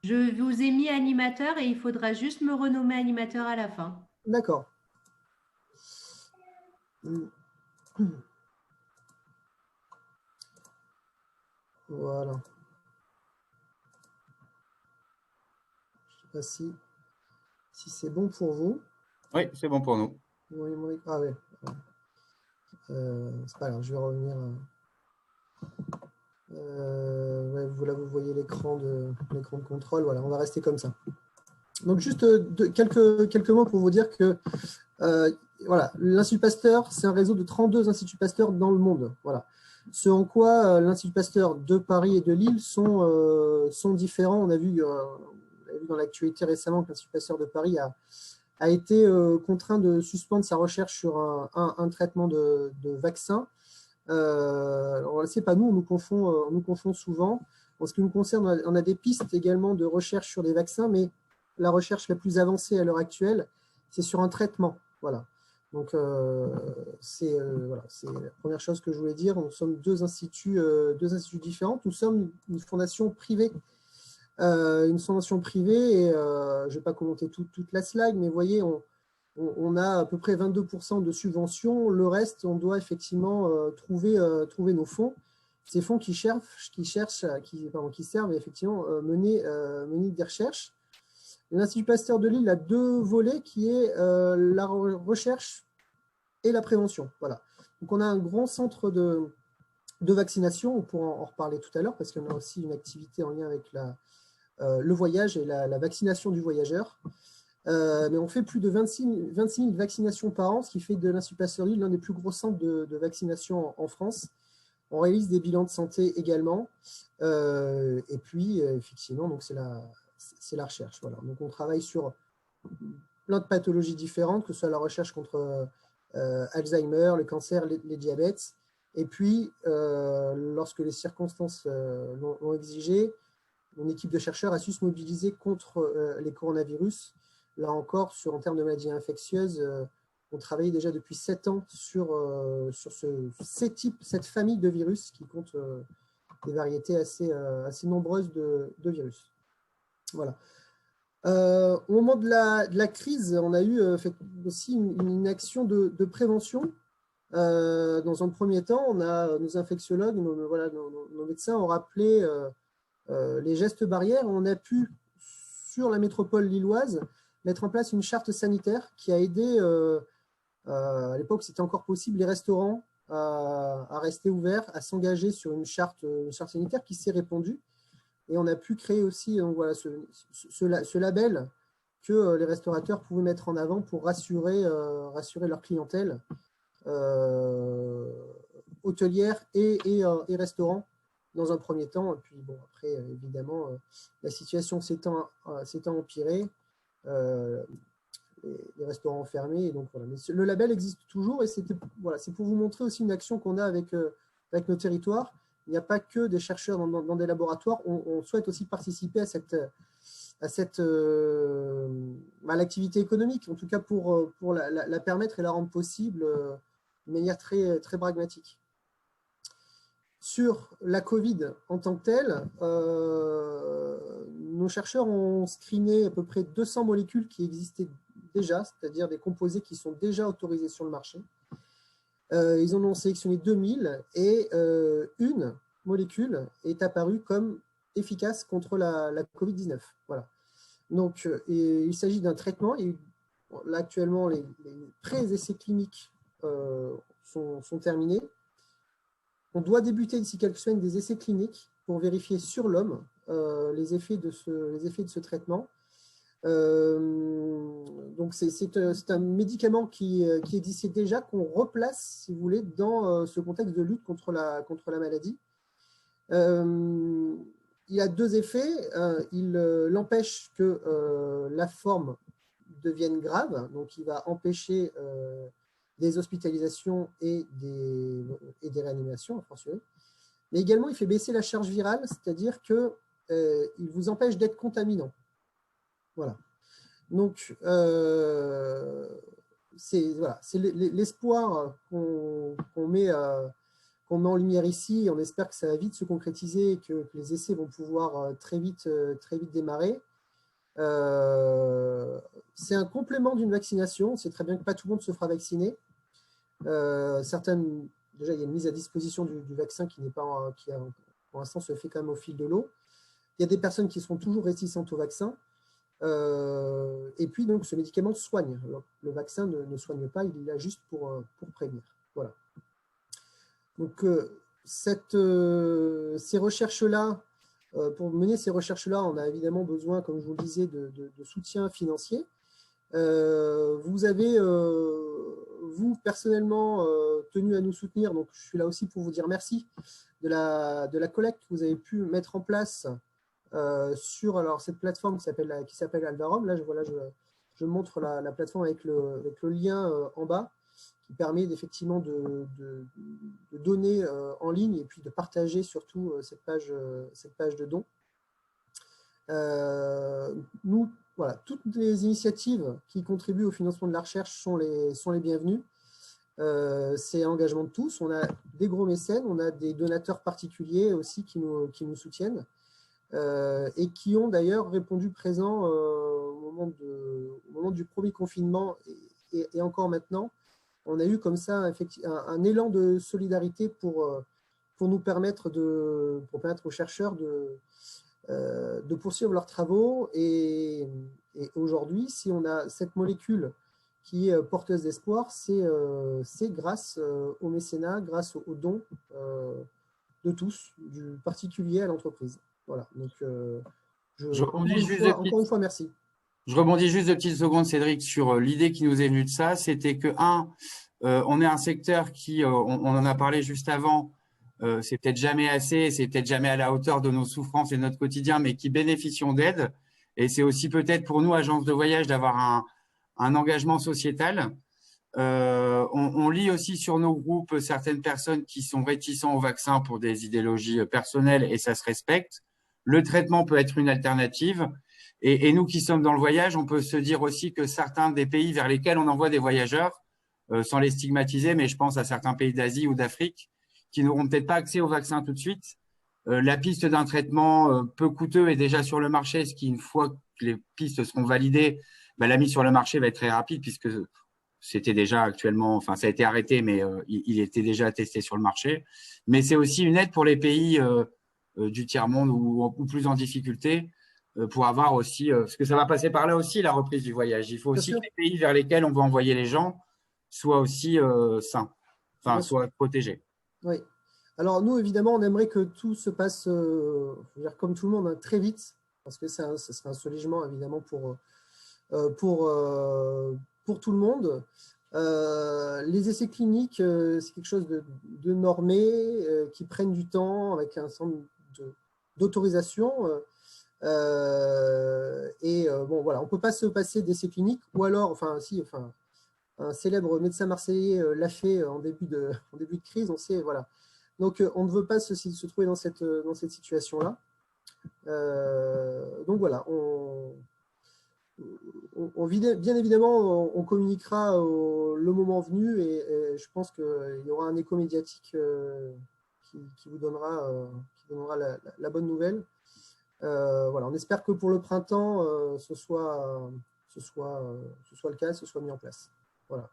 Je vous ai mis animateur et il faudra juste me renommer animateur à la fin. D'accord. Voilà. Je ne sais pas si c'est bon pour vous. Oui, c'est bon pour nous. Ah ouais. C'est pas grave, je vais revenir. Là, vous voyez l'écran de contrôle. Voilà, on va rester comme ça. Donc, juste quelques mots pour vous dire que voilà, l'Institut Pasteur, c'est un réseau de 32 instituts Pasteur dans le monde. Voilà. Ce en quoi l'Institut Pasteur de Paris et de Lille sont différents. On a vu dans l'actualité récemment que l'Institut Pasteur de Paris a été contraint de suspendre sa recherche sur un traitement de vaccin. Alors, c'est pas nous, on nous confond souvent. En ce qui nous concerne, on a des pistes également de recherche sur des vaccins, mais la recherche la plus avancée à l'heure actuelle, c'est sur un traitement. Voilà. Donc, c'est la première chose que je voulais dire. Nous sommes deux instituts différents. Nous sommes une fondation privée. Et je ne vais pas commenter toute la slide, mais vous voyez, on a à peu près 22% de subventions. Le reste, on doit effectivement trouver nos fonds. Ces fonds qui servent effectivement mener des recherches. L'Institut Pasteur de Lille a deux volets qui est la recherche et la prévention. Voilà. Donc, on a un grand centre de vaccination. On pourra en reparler tout à l'heure parce qu'on a aussi une activité en lien avec le voyage et la vaccination du voyageur. Mais on fait plus de 26 000 vaccinations par an, ce qui fait de l'Institut Pasteur de Lille l'un des plus gros centres de vaccination en France. On réalise des bilans de santé également. Et puis, effectivement, donc c'est la recherche. Voilà. Donc, on travaille sur plein de pathologies différentes, que ce soit la recherche contre Alzheimer, le cancer, les diabètes. Et puis, lorsque les circonstances l'ont exigé, mon équipe de chercheurs a su se mobiliser contre les coronavirus. Là encore, en termes de maladies infectieuses, on travaille déjà depuis 7 ans sur cette famille de virus qui compte des variétés assez nombreuses de virus. Voilà. Au moment de la crise, on a eu aussi une action de prévention. Dans un premier temps, nos infectiologues, nos médecins ont rappelé les gestes barrières. On a pu, sur la métropole lilloise, mettre en place une charte sanitaire qui a aidé, à l'époque c'était encore possible, les restaurants à rester ouverts, à s'engager sur une charte sanitaire qui s'est répandue. Et on a pu créer aussi ce label que les restaurateurs pouvaient mettre en avant pour rassurer leur clientèle hôtelière et restaurant dans un premier temps. Et puis, bon, après, évidemment, la situation s'étant empirée, les restaurants fermés. Et donc, voilà. Mais le label existe toujours et c'est pour vous montrer aussi une action qu'on a avec nos territoires. Il n'y a pas que des chercheurs dans des laboratoires. On souhaite aussi participer à l'activité économique, en tout cas pour la permettre et la rendre possible de manière très, très pragmatique. Sur la Covid en tant que telle, nos chercheurs ont screené à peu près 200 molécules qui existaient déjà, c'est-à-dire des composés qui sont déjà autorisés sur le marché. Ils en ont sélectionné 2000 et une molécule est apparue comme efficace contre la Covid-19. Voilà. Donc, il s'agit d'un traitement. Et là, actuellement, les pré-essais cliniques sont terminés. On doit débuter d'ici quelques semaines des essais cliniques pour vérifier sur l'homme les effets de ce traitement. Donc, c'est un médicament qui existait déjà, qu'on replace, si vous voulez, dans ce contexte de lutte contre la maladie. Il a deux effets. Il empêche que la forme devienne grave, donc il va empêcher des hospitalisations et des réanimations, mais également il fait baisser la charge virale, c'est-à-dire qu'il vous empêche d'être contaminant. Voilà. Donc, c'est l'espoir qu'on met en lumière ici. On espère que ça va vite se concrétiser et que les essais vont pouvoir très vite démarrer. C'est un complément d'une vaccination. On sait très bien que pas tout le monde se fera vacciner. Déjà, il y a une mise à disposition du vaccin qui pour l'instant se fait quand même au fil de l'eau. Il y a des personnes qui seront toujours réticentes au vaccin. Et puis, donc, ce médicament soigne. Alors, le vaccin ne soigne pas, il est là juste pour prévenir. Voilà. Donc, ces recherches-là pour mener ces recherches-là, on a évidemment besoin, comme je vous le disais, de soutien financier. Vous avez, vous, personnellement, tenu à nous soutenir. Donc, je suis là aussi pour vous dire merci de la collecte que vous avez pu mettre en place sur cette plateforme qui s'appelle Alvarom. Là, voilà, je montre la plateforme avec le lien en bas qui permet effectivement de donner en ligne et puis de partager surtout cette page de dons. Nous, voilà, toutes les initiatives qui contribuent au financement de la recherche sont les bienvenues. C'est engagement de tous. On a des gros mécènes, on a des donateurs particuliers aussi qui nous soutiennent et qui ont d'ailleurs répondu présent au moment du premier confinement et encore maintenant. On a eu comme ça un élan de solidarité pour nous permettre aux chercheurs de poursuivre leurs travaux. Et aujourd'hui, si on a cette molécule qui est porteuse d'espoir, c'est grâce au mécénat, grâce aux dons de tous, du particulier à l'entreprise. Voilà. Donc, encore une fois, merci. Je rebondis juste 2 petites secondes, Cédric, sur l'idée qui nous est venue de ça. C'était que, on est un secteur qui, on en a parlé juste avant, c'est peut-être jamais assez, c'est peut-être jamais à la hauteur de nos souffrances et de notre quotidien, mais qui bénéficions d'aide. Et c'est aussi peut-être pour nous, agences de voyage, d'avoir un engagement sociétal. On lit aussi sur nos groupes certaines personnes qui sont réticents au vaccin pour des idéologies personnelles et ça se respecte. Le traitement peut être une alternative. Et nous qui sommes dans le voyage, on peut se dire aussi que certains des pays vers lesquels on envoie des voyageurs, sans les stigmatiser, mais je pense à certains pays d'Asie ou d'Afrique, qui n'auront peut-être pas accès au vaccin tout de suite. La piste d'un traitement peu coûteux est déjà sur le marché, ce qui, une fois que les pistes seront validées, la mise sur le marché va être très rapide puisque c'était déjà actuellement, enfin ça a été arrêté, mais il était déjà testé sur le marché. Mais c'est aussi une aide pour les pays du tiers-monde ou plus en difficulté pour avoir aussi, parce que ça va passer par là aussi, la reprise du voyage. Il faut aussi que les pays vers lesquels on va envoyer les gens soient aussi sains, enfin soient protégés. Oui. Alors nous, évidemment, on aimerait que tout se passe, comme tout le monde, hein, très vite, parce que ce serait un soulagement, évidemment, pour tout le monde. Les essais cliniques, c'est quelque chose de normé, qui prennent du temps, avec un certain nombre d'autorisations. Bon, voilà, on ne peut pas se passer d'essais cliniques, ou alors, un célèbre médecin marseillais l'a fait en début de crise, on sait, voilà. Donc, on ne veut pas se trouver dans cette situation-là. Donc, voilà, bien évidemment, on communiquera le moment venu et je pense qu'il y aura un écho médiatique qui vous donnera la bonne nouvelle. Voilà, on espère que pour le printemps, ce soit le cas, ce soit mis en place. Voilà.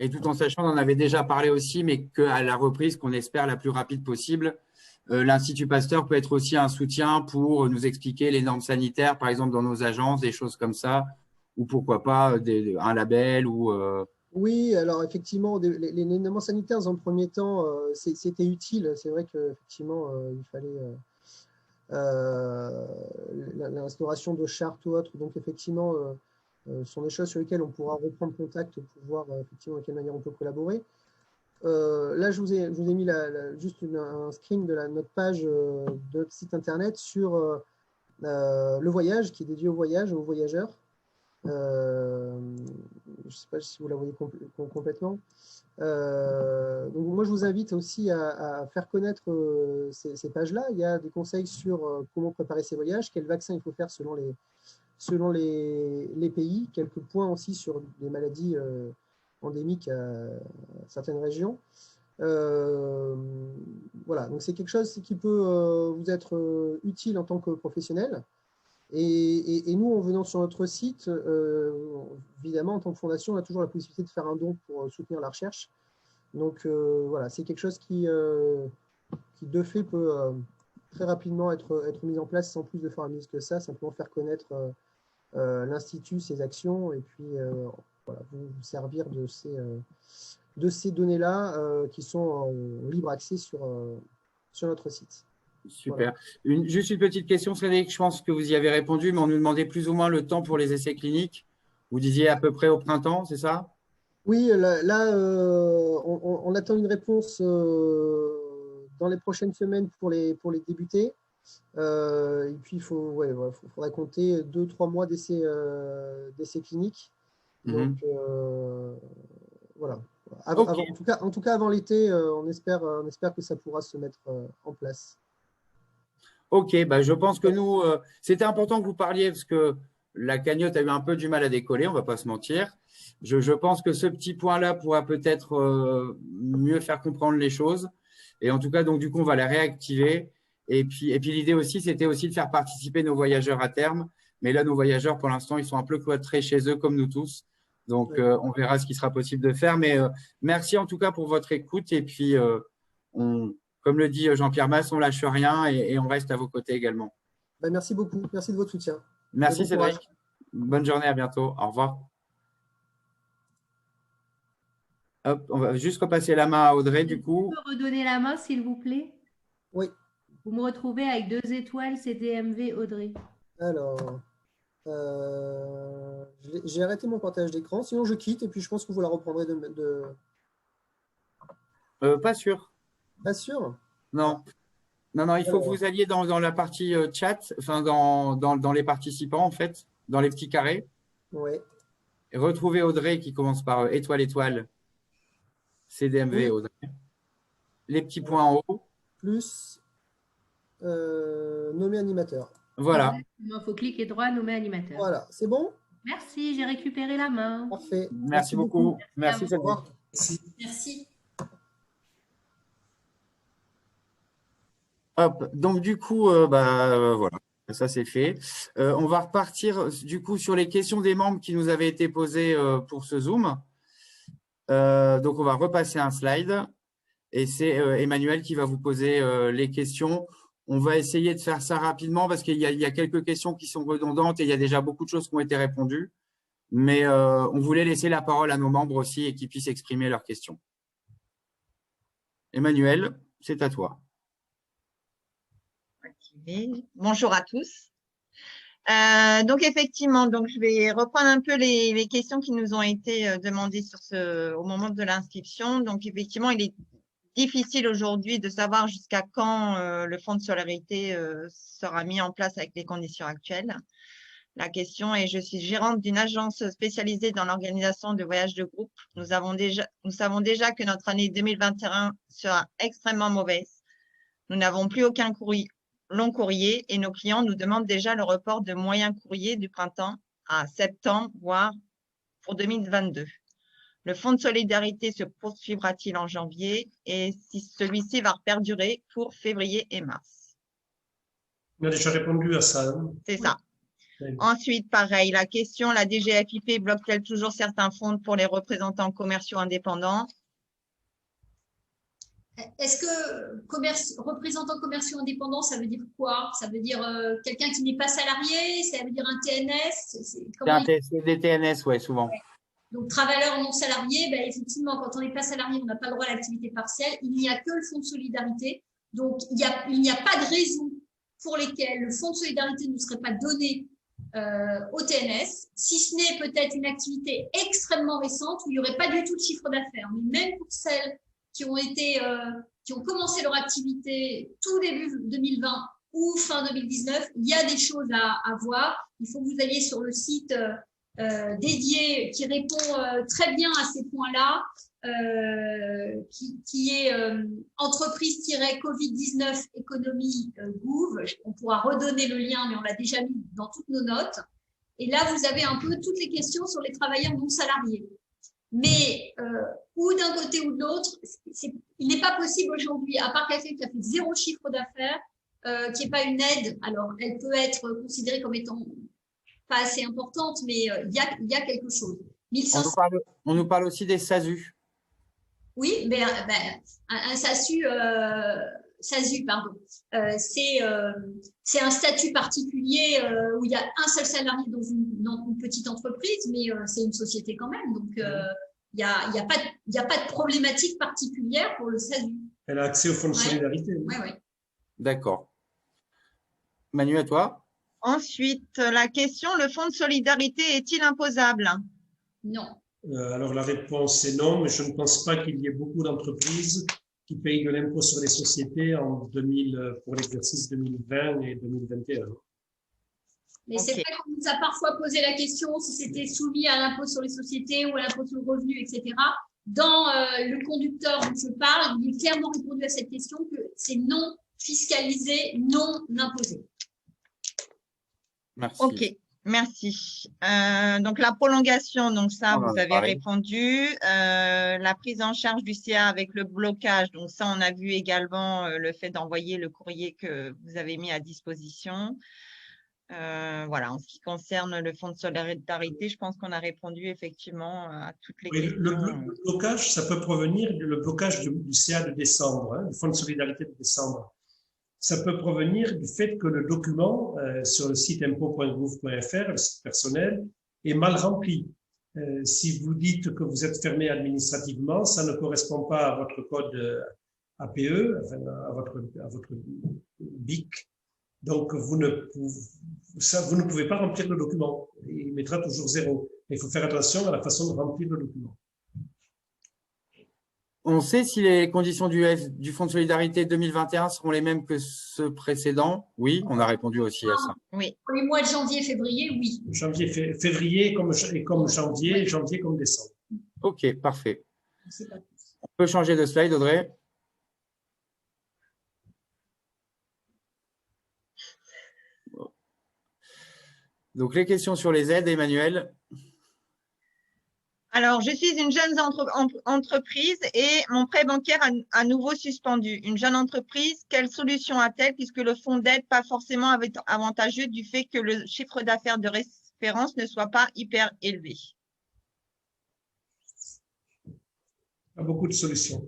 Et tout en sachant, on en avait déjà parlé aussi, mais qu'à la reprise, qu'on espère la plus rapide possible, l'Institut Pasteur peut être aussi un soutien pour nous expliquer les normes sanitaires, par exemple dans nos agences, des choses comme ça, ou pourquoi pas un label ou… Oui, alors effectivement, les normes sanitaires, dans le premier temps, c'était utile. C'est vrai qu'effectivement, il fallait l'instauration de chartes ou autres. Donc effectivement, ce sont des choses sur lesquelles on pourra reprendre contact pour voir effectivement de quelle manière on peut collaborer. Là, je vous ai mis juste un screen de notre page de notre site internet sur le voyage, qui est dédié au voyage, aux voyageurs. Je ne sais pas si vous la voyez complètement. Donc moi, je vous invite aussi à faire connaître ces pages-là. Il y a des conseils sur comment préparer ses voyages, quel vaccin il faut faire selon les pays, quelques points aussi sur des maladies endémiques à certaines régions. Voilà, donc c'est quelque chose qui peut vous être utile en tant que professionnel. Et nous, en venant sur notre site, évidemment, en tant que fondation, on a toujours la possibilité de faire un don pour soutenir la recherche. Donc voilà, c'est quelque chose qui de fait peut très rapidement être mis en place sans plus de formalisme que ça, simplement faire connaître l'Institut, ses actions, et puis voilà, vous servir de ces données-là qui sont en libre accès sur notre site. Super. Juste une petite question, Frédéric, je pense que vous y avez répondu, mais on nous demandait plus ou moins le temps pour les essais cliniques. Vous disiez à peu près au printemps, c'est ça? Oui, là, on attend une réponse dans les prochaines semaines pour les débuter. Et puis, faudra compter 2-3 mois d'essais cliniques. Donc, voilà. Ok. En tout cas, avant l'été, on espère que ça pourra se mettre en place. Ok, bah je pense que nous, c'était important que vous parliez parce que la cagnotte a eu un peu du mal à décoller, on va pas se mentir. Je pense que ce petit point-là pourra peut-être mieux faire comprendre les choses. Et en tout cas, donc du coup, on va la réactiver. Et puis l'idée aussi, c'était aussi de faire participer nos voyageurs à terme. Mais là, nos voyageurs, pour l'instant, ils sont un peu cloîtrés chez eux, comme nous tous. Donc, on verra ce qui sera possible de faire. Mais merci en tout cas pour votre écoute. Et puis, comme le dit Jean-Pierre Mas, on lâche rien et on reste à vos côtés également. Ben, merci beaucoup. Merci de votre soutien. Merci Bon courage. Cédric. Bonne journée, à bientôt. Au revoir. Hop, on va juste repasser la main à Audrey du coup. Je peux redonner la main, s'il vous plaît? Oui. Vous me retrouvez avec 2 étoiles CDMV Audrey. Alors, j'ai arrêté mon partage d'écran, sinon je quitte et puis je pense que vous la reprendrez Pas sûr. Pas sûr? Non. Non, il faut que vous alliez dans la partie chat, enfin dans les participants en fait, dans les petits carrés. Oui. Et retrouvez Audrey qui commence par étoile, CDMV Oui. Audrey. Les petits points en haut. Plus nommer animateur. Voilà. Il faut cliquer droit, nommer animateur. Voilà, c'est bon? Merci, j'ai récupéré la main. Parfait. Merci beaucoup. Merci Cédric. Merci. Hop, donc du coup, voilà, ça c'est fait. On va repartir du coup sur les questions des membres qui nous avaient été posées pour ce Zoom. Donc on va repasser un slide et c'est Emmanuel qui va vous poser les questions. On va essayer de faire ça rapidement parce qu'il y a quelques questions qui sont redondantes et il y a déjà beaucoup de choses qui ont été répondues. Mais on voulait laisser la parole à nos membres aussi et qu'ils puissent exprimer leurs questions. Emmanuel, c'est à toi. Bonjour à tous. Donc effectivement, je vais reprendre un peu les questions qui nous ont été demandées au moment de l'inscription. Donc effectivement, il est difficile aujourd'hui de savoir jusqu'à quand le fonds de solidarité sera mis en place avec les conditions actuelles. La question est, je suis gérante d'une agence spécialisée dans l'organisation de voyages de groupe. Nous savons déjà que notre année 2021 sera extrêmement mauvaise. Nous n'avons plus aucun long courrier et nos clients nous demandent déjà le report de moyens courriers du printemps à septembre, voire pour 2022. Le fonds de solidarité se poursuivra-t-il en janvier et si celui-ci va perdurer pour février et mars? On a déjà répondu à ça. Hein. C'est ça. Ensuite, pareil, la question, la DGFiP bloque-t-elle toujours certains fonds pour les représentants commerciaux indépendants? Est-ce que représentant commerciaux indépendants, ça veut dire quoi? Ça veut dire quelqu'un qui n'est pas salarié? Ça veut dire un TNS? C'est des TNS, ouais, souvent. Ouais. Donc, travailleurs non salariés, ben, effectivement, quand on n'est pas salarié, on n'a pas le droit à l'activité partielle. Il n'y a que le fonds de solidarité. Donc, il n'y a pas de raison pour lesquelles le fonds de solidarité ne serait pas donné au TNS, si ce n'est peut-être une activité extrêmement récente où il n'y aurait pas du tout de chiffre d'affaires. Mais même pour celles qui ont commencé leur activité tout début 2020 ou fin 2019, il y a des choses à voir. Il faut que vous alliez sur le site dédié qui répond très bien à ces points-là, qui est entreprise-covid-19 économie gouv. On pourra redonner le lien, mais on l'a déjà mis dans toutes nos notes. Et là, vous avez un peu toutes les questions sur les travailleurs non salariés. Mais ou d'un côté ou de l'autre, il n'est pas possible aujourd'hui, à part quelqu'un qui a fait 0 chiffre d'affaires, qui n'est pas une aide. Alors, elle peut être considérée comme étant pas assez importante, mais il y a quelque chose. 1500... On nous parle aussi des SASU. Oui, mais un SASU, pardon. C'est un statut particulier où il y a un seul salarié dans une petite entreprise, mais c'est une société quand même. Donc, il n'y a pas de problématique particulière pour le SASU. Elle a accès au fonds de solidarité. Oui. D'accord. Manu, à toi. Ensuite, la question, le fonds de solidarité est-il imposable? Non. Alors la réponse est non, mais je ne pense pas qu'il y ait beaucoup d'entreprises qui payent de l'impôt sur les sociétés pour l'exercice 2020 et 2021. Mais c'est Ok. vrai qu'on nous a parfois posé la question si c'était soumis à l'impôt sur les sociétés ou à l'impôt sur le revenu, etc. Dans le conducteur dont je parle, il est clairement répondu à cette question que c'est non fiscalisé, non imposé. Merci. Ok, merci. Donc la prolongation, donc ça, On en vous a avez parlé. répondu. La prise en charge du CA avec le blocage, donc ça, on a vu également le fait d'envoyer le courrier que vous avez mis à disposition. Voilà, en ce qui concerne le fonds de solidarité, je pense qu'on a répondu effectivement à toutes les Oui, questions. le blocage, ça peut provenir du blocage du CA de décembre, hein, du fonds de solidarité de décembre. Ça peut provenir du fait que le document sur le site impôt.gouv.fr, le site personnel, est mal rempli. Si vous dites que vous êtes fermé administrativement, ça ne correspond pas à votre code APE, enfin, à votre BIC. Donc, vous ne pouvez pas remplir le document. Il mettra toujours 0. Il faut faire attention à la façon de remplir le document. On sait si les conditions du Fonds de solidarité 2021 seront les mêmes que ceux précédents? Oui, on a répondu aussi à ça. Oui, Pour les mois de janvier, février, oui. Février comme janvier, janvier comme décembre. Ok, parfait. C'est pas tout. On peut changer de slide, Audrey. Donc, les questions sur les aides, Emmanuel. alors je suis une jeune entreprise et mon prêt bancaire à nouveau suspendu. Une jeune entreprise, quelle solution a-t-elle puisque le fonds d'aide pas forcément avantageux du fait que le chiffre d'affaires de référence ne soit pas hyper élevé? Pas beaucoup de solutions.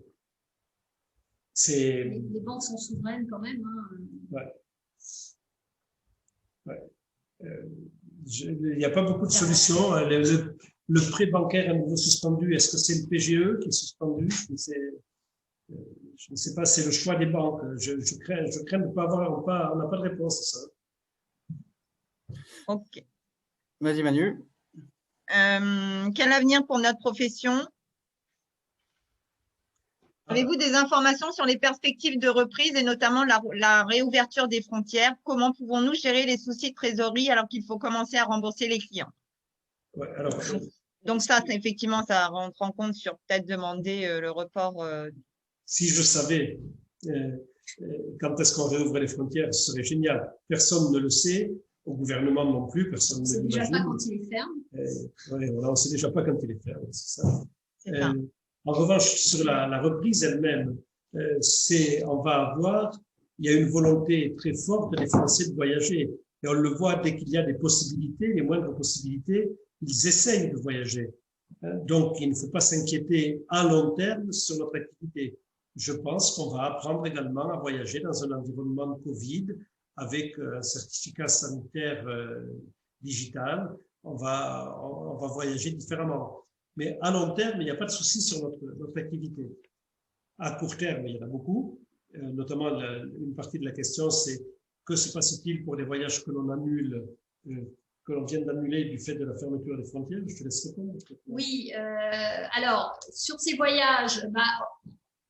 Les banques sont souveraines quand même. Hein. Il n'y a pas beaucoup de solutions. Le prêt bancaire à nouveau suspendu, est-ce que c'est le PGE qui est suspendu? Je ne sais pas, c'est le choix des banques. Je crains de ne pas avoir, on n'a pas de réponse à ça. Ok. Vas-y, Manu. Quel avenir pour notre profession? Avez-vous des informations sur les perspectives de reprise et notamment la réouverture des frontières? Comment pouvons-nous gérer les soucis de trésorerie alors qu'il faut commencer à rembourser les clients? Ouais, alors, donc ça, effectivement, ça rentre en compte sur peut-être demander le report. Si je savais quand est-ce qu'on réouvre les frontières, ce serait génial. Personne ne le sait, au gouvernement non plus, personne ne l'imagine. On ne sait déjà pas quand il est ferme. On ne sait déjà pas quand il est ferme, c'est ça. C'est ça. En revanche, sur la reprise elle-même, il y a une volonté très forte des Français de voyager. Et on le voit dès qu'il y a des possibilités, les moindres possibilités, ils essayent de voyager. Donc, il ne faut pas s'inquiéter à long terme sur notre activité. Je pense qu'on va apprendre également à voyager dans un environnement de Covid avec un certificat sanitaire digital. On va voyager différemment. Mais à long terme, il n'y a pas de souci sur notre activité. À court terme, il y en a beaucoup. Notamment, une partie de la question, c'est que se passe-t-il pour les voyages que l'on annule, que l'on vient d'annuler du fait de la fermeture des frontières? Je te laisse répondre. Oui, alors, sur ces voyages,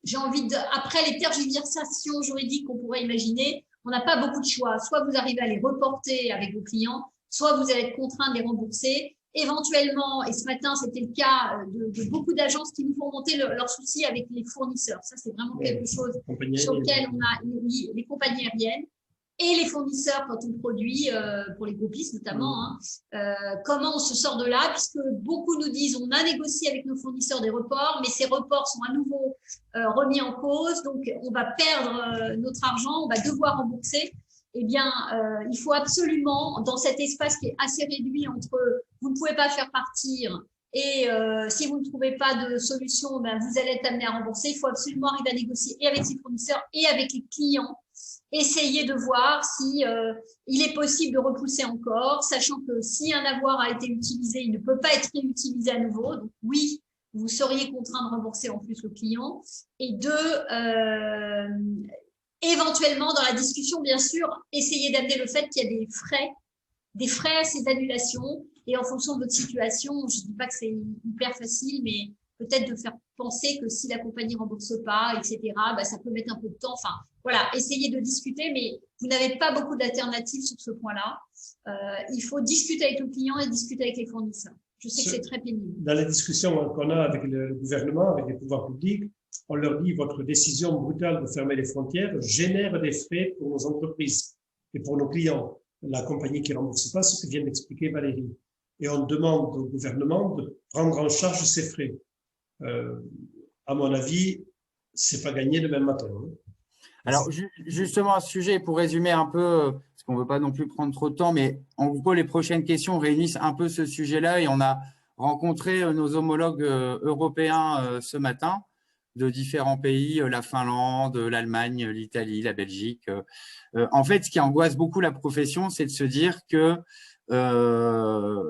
j'ai envie après les tergiversations juridiques qu'on pourrait imaginer, on n'a pas beaucoup de choix. Soit vous arrivez à les reporter avec vos clients, soit vous allez être contraint de les rembourser. Éventuellement, et ce matin, c'était le cas de beaucoup d'agences qui nous font monter leurs soucis avec les fournisseurs. Ça, c'est vraiment quelque chose sur lequel on a les compagnies aériennes et les fournisseurs quand on produit, pour les groupistes notamment. Comment on se sort de là, puisque beaucoup nous disent on a négocié avec nos fournisseurs des reports, mais ces reports sont à nouveau remis en cause, donc on va perdre notre argent, on va devoir rembourser. Eh bien, il faut absolument, dans cet espace qui est assez réduit entre vous ne pouvez pas faire partir et si vous ne trouvez pas de solution, vous allez être amené à rembourser. Il faut absolument arriver à négocier et avec ses fournisseurs et avec les clients. Essayer de voir si il est possible de repousser encore, sachant que si un avoir a été utilisé, il ne peut pas être réutilisé à nouveau. Donc oui, vous seriez contraint de rembourser en plus le client. Et deux, éventuellement, dans la discussion, bien sûr, essayer d'amener le fait qu'il y a des frais à ces annulations. Et en fonction de votre situation, je ne dis pas que c'est hyper facile, mais peut-être de faire penser que si la compagnie ne rembourse pas, etc., bah, ça peut mettre un peu de temps. Enfin, voilà, essayez de discuter, mais vous n'avez pas beaucoup d'alternatives sur ce point-là. Il faut discuter avec le client et discuter avec les fournisseurs. Je sais que c'est très pénible. Dans les discussions qu'on a avec le gouvernement, avec les pouvoirs publics, on leur dit votre décision brutale de fermer les frontières génère des frais pour nos entreprises et pour nos clients. La compagnie qui ne rembourse pas, ce que vient d'expliquer Valérie. Et on demande au gouvernement de prendre en charge ces frais. À mon avis, c'est pas gagné demain matin. Hein. Alors, justement, à ce sujet, pour résumer un peu, parce qu'on ne veut pas non plus prendre trop de temps, mais en gros, les prochaines questions réunissent un peu ce sujet-là et on a rencontré nos homologues européens ce matin de différents pays, la Finlande, l'Allemagne, l'Italie, la Belgique. En fait, ce qui angoisse beaucoup la profession, c'est de se dire que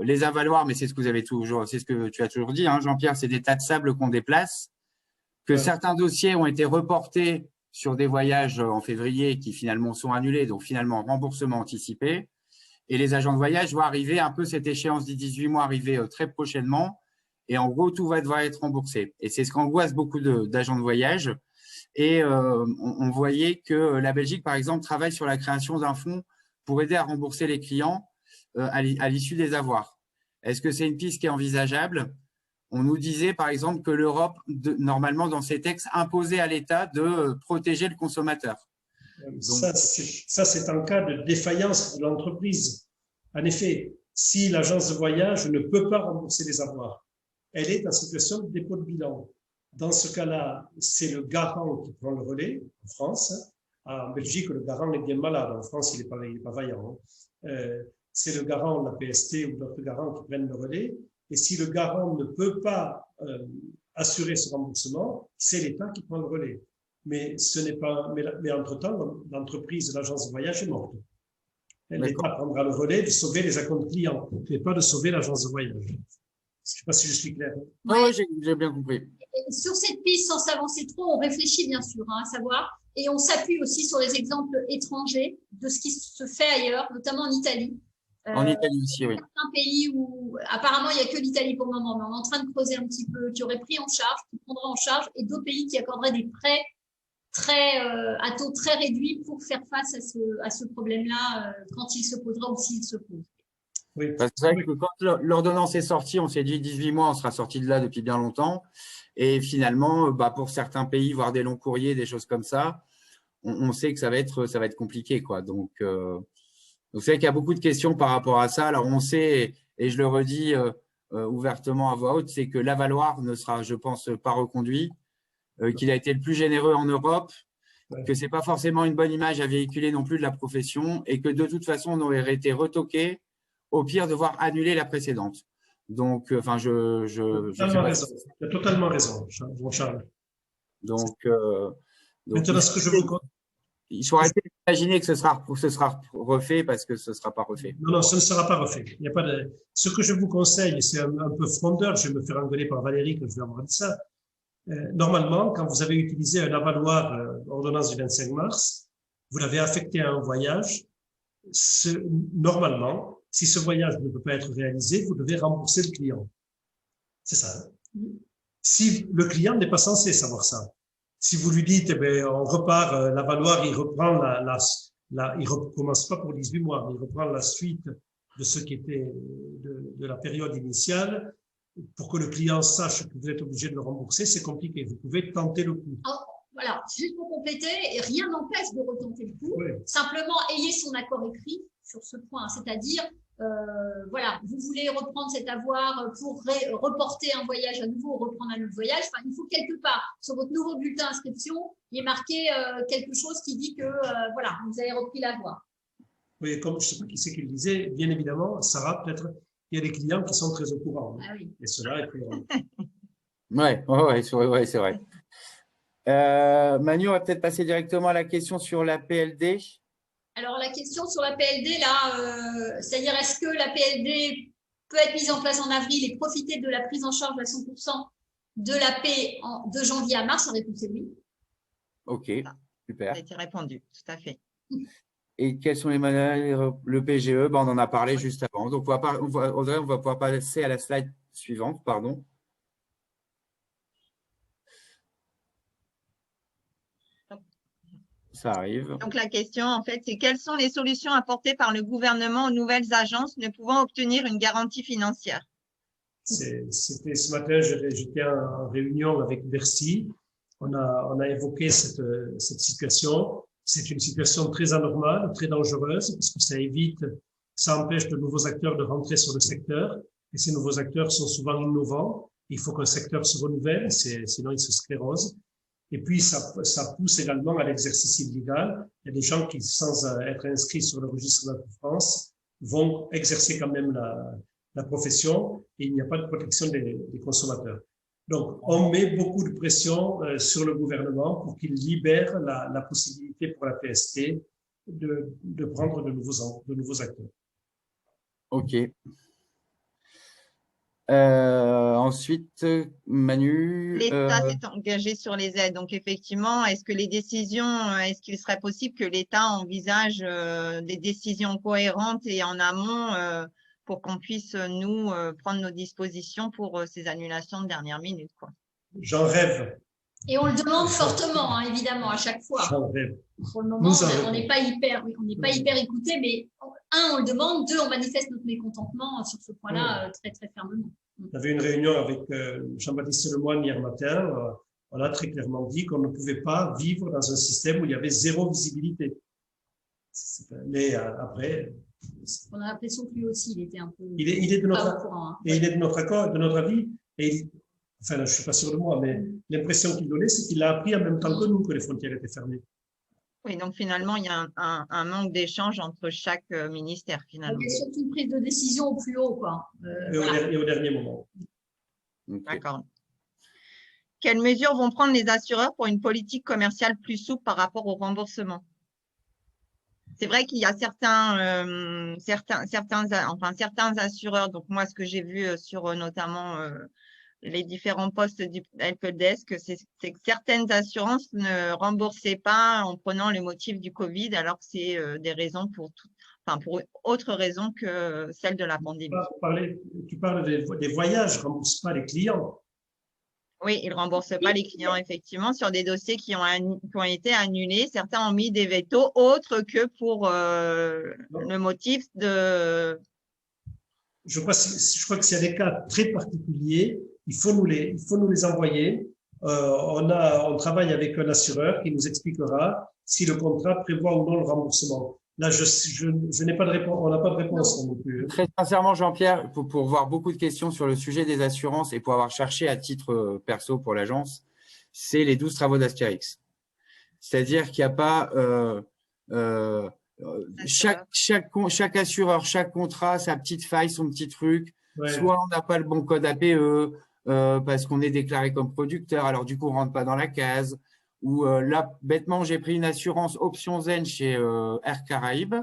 les avaloirs, mais c'est ce que vous avez toujours, c'est ce que tu as toujours dit, hein, Jean-Pierre, c'est des tas de sable qu'on déplace, que certains dossiers ont été reportés sur des voyages en février qui finalement sont annulés, donc finalement remboursement anticipé. Et les agents de voyage vont arriver un peu cette échéance des 18 mois arriver très prochainement. Et en gros, tout va devoir être remboursé. Et c'est ce qu'angoisse beaucoup d'agents de voyage. Et on voyait que la Belgique, par exemple, travaille sur la création d'un fonds pour aider à rembourser les clients à l'issue des avoirs. Est-ce que c'est une piste qui est envisageable? On nous disait, par exemple, que l'Europe, normalement, dans ses textes, imposait à l'État de protéger le consommateur. Donc, ça, c'est en cas de défaillance de l'entreprise. En effet, si l'agence de voyage ne peut pas rembourser les avoirs, elle est en situation de dépôt de bilan. Dans ce cas-là, c'est le garant qui prend le relais en France. En Belgique, le garant est bien malade. En France, il n'est pas vaillant. C'est le garant de la PST ou d'autres garants qui prennent le relais. Et si le garant ne peut pas assurer ce remboursement, c'est l'État qui prend le relais. Mais ce n'est pas. Mais entre-temps, l'entreprise, l'agence de voyage est morte. L'État prendra le relais de sauver les acomptes clients, et pas de sauver l'agence de voyage. Je ne sais pas si je suis clair. Oui, j'ai bien compris. Et sur cette piste, sans s'avancer trop, on réfléchit bien sûr, hein, à savoir, et on s'appuie aussi sur les exemples étrangers de ce qui se fait ailleurs, notamment en Italie. En Italie aussi, oui. Un pays où apparemment il n'y a que l'Italie pour le moment, mais on est en train de creuser un petit peu, qui aurait pris en charge, qui prendrait en charge, et d'autres pays qui accorderaient des prêts à taux très réduits pour faire face à ce problème-là quand il se posera ou s'il se pose. Oui. C'est vrai que quand l'ordonnance est sortie, on s'est dit 18 mois, on sera sorti de là depuis bien longtemps. Et finalement, pour certains pays, voire des longs courriers, des choses comme ça, on sait que ça va être compliqué, quoi. Donc c'est vrai qu'il y a beaucoup de questions par rapport à ça. Alors, on sait, et je le redis ouvertement à voix haute, c'est que l'avaloir ne sera, je pense, pas reconduit, qu'il a été le plus généreux en Europe, que ce n'est pas forcément une bonne image à véhiculer non plus de la profession, et que de toute façon, on aurait été retoqué, au pire, devoir annuler la précédente. Donc, enfin, je tu as totalement raison, Jean-Charles. Donc maintenant, ce que je vous il faut arrêter d'imaginer que ce sera refait parce que ce ne sera pas refait. Non, ce ne sera pas refait. Il n'y a pas de. Ce que je vous conseille, c'est un peu frondeur. Je vais me faire engueuler par Valérie quand je vais avoir dit ça. Normalement, quand vous avez utilisé un avaloir ordonnance du 25 mars, vous l'avez affecté à un voyage. Normalement, si ce voyage ne peut pas être réalisé, vous devez rembourser le client. C'est ça. Hein? Si le client n'est pas censé savoir ça. Si vous lui dites, on repart, l'avaloir, il reprend il recommence pas pour 18 mois, mais il reprend la suite de ce qui était de la période initiale, pour que le client sache que vous êtes obligé de le rembourser, c'est compliqué. Vous pouvez tenter le coup. Oh, voilà, juste pour compléter, rien n'empêche de retenter le coup. Oui. Simplement, ayez son accord écrit sur ce point, c'est-à-dire, voilà, vous voulez reprendre cet avoir pour reporter un voyage à nouveau ou reprendre un autre voyage. Enfin, il faut quelque part, sur votre nouveau bulletin d'inscription, il est marqué quelque chose qui dit que, voilà, vous avez repris l'avoir. Oui, comme je ne sais pas qui c'est qui le disait, bien évidemment, Sarah, peut-être, il y a des clients qui sont très au courant. Ah oui. Et cela est très grand. Ouais, c'est vrai. Manu, on va peut-être passer directement à la question sur la PLD. Alors, la question sur la PLD, là, c'est-à-dire est-ce que la PLD peut être mise en place en avril et profiter de la prise en charge à 100% de la paie de janvier à mars? La réponse est oui. OK. Super. Ça a été répondu, tout à fait. Et quelles sont les manières, le PGE, ben, on en a parlé juste avant. Donc, Audrey, on va pouvoir passer à la slide suivante, pardon. Ça arrive. Donc, la question, en fait, c'est quelles sont les solutions apportées par le gouvernement aux nouvelles agences ne pouvant obtenir une garantie financière? C'était ce matin, j'étais en réunion avec Bercy. On a évoqué cette situation. C'est une situation très anormale, très dangereuse, parce que ça empêche de nouveaux acteurs de rentrer sur le secteur. Et ces nouveaux acteurs sont souvent innovants. Il faut qu'un secteur se renouvelle, sinon il se sclérose. Et puis, ça pousse également à l'exercice illégal. Il y a des gens qui, sans être inscrits sur le registre de la France, vont exercer quand même la profession et il n'y a pas de protection des consommateurs. Donc, on met beaucoup de pression sur le gouvernement pour qu'il libère la possibilité pour la PST de prendre de nouveaux acteurs. OK. Ensuite, Manu. L'État s'est engagé sur les aides. Donc, effectivement, est-ce qu'il serait possible que l'État envisage des décisions cohérentes et en amont pour qu'on puisse, nous, prendre nos dispositions pour ces annulations de dernière minute, quoi. J'en rêve. Et on le demande fortement, hein, évidemment, à chaque fois. J'en rêve. Pour le moment, on n'est pas hyper écouté, mais un, on le demande, deux, on manifeste notre mécontentement sur ce point-là très, très fermement. On avait une réunion avec Jean-Baptiste Lemoyne hier matin. On a très clairement dit qu'on ne pouvait pas vivre dans un système où il y avait zéro visibilité. Mais après… On a l'impression que lui aussi, il était un peu… Il est de notre, courant, hein. Et il est de notre accord, de notre avis. Et enfin, je ne suis pas sûr de moi, mais l'impression qu'il donnait, c'est qu'il a appris en même temps que nous que les frontières étaient fermées. Oui, donc finalement, il y a un manque d'échange entre chaque ministère, finalement. Il y a surtout une prise de décision au plus haut, quoi. Et au dernier moment. Okay. D'accord. Quelles mesures vont prendre les assureurs pour une politique commerciale plus souple par rapport au remboursement? C'est vrai qu'il y a certains assureurs, donc moi, ce que j'ai vu sur notamment les différents postes du helpdesk, c'est que certaines assurances ne remboursaient pas en prenant le motif du Covid, alors que c'est des raisons pour autre raison que celle de la pandémie. Tu parles des voyages, ne remboursent pas les clients. Oui, ils ne remboursent pas les clients, effectivement, sur des dossiers qui ont été annulés. Certains ont mis des vétos autres que pour le motif de… Je crois que s'il y a des cas très particuliers, il faut nous les envoyer. On travaille avec un assureur qui nous expliquera si le contrat prévoit ou non le remboursement. Là, je n'ai pas de réponse, on n'a pas de réponse non plus. Très sincèrement, Jean-Pierre, pour voir beaucoup de questions sur le sujet des assurances et pour avoir cherché à titre perso pour l'agence, c'est les 12 travaux d'Astérix. C'est-à-dire qu'il n'y a pas chaque assureur, chaque contrat, sa petite faille, son petit truc. Ouais. Soit on n'a pas le bon code APE parce qu'on est déclaré comme producteur, alors du coup on ne rentre pas dans la case. Ou là, bêtement, j'ai pris une assurance option zen chez Air Caraïbes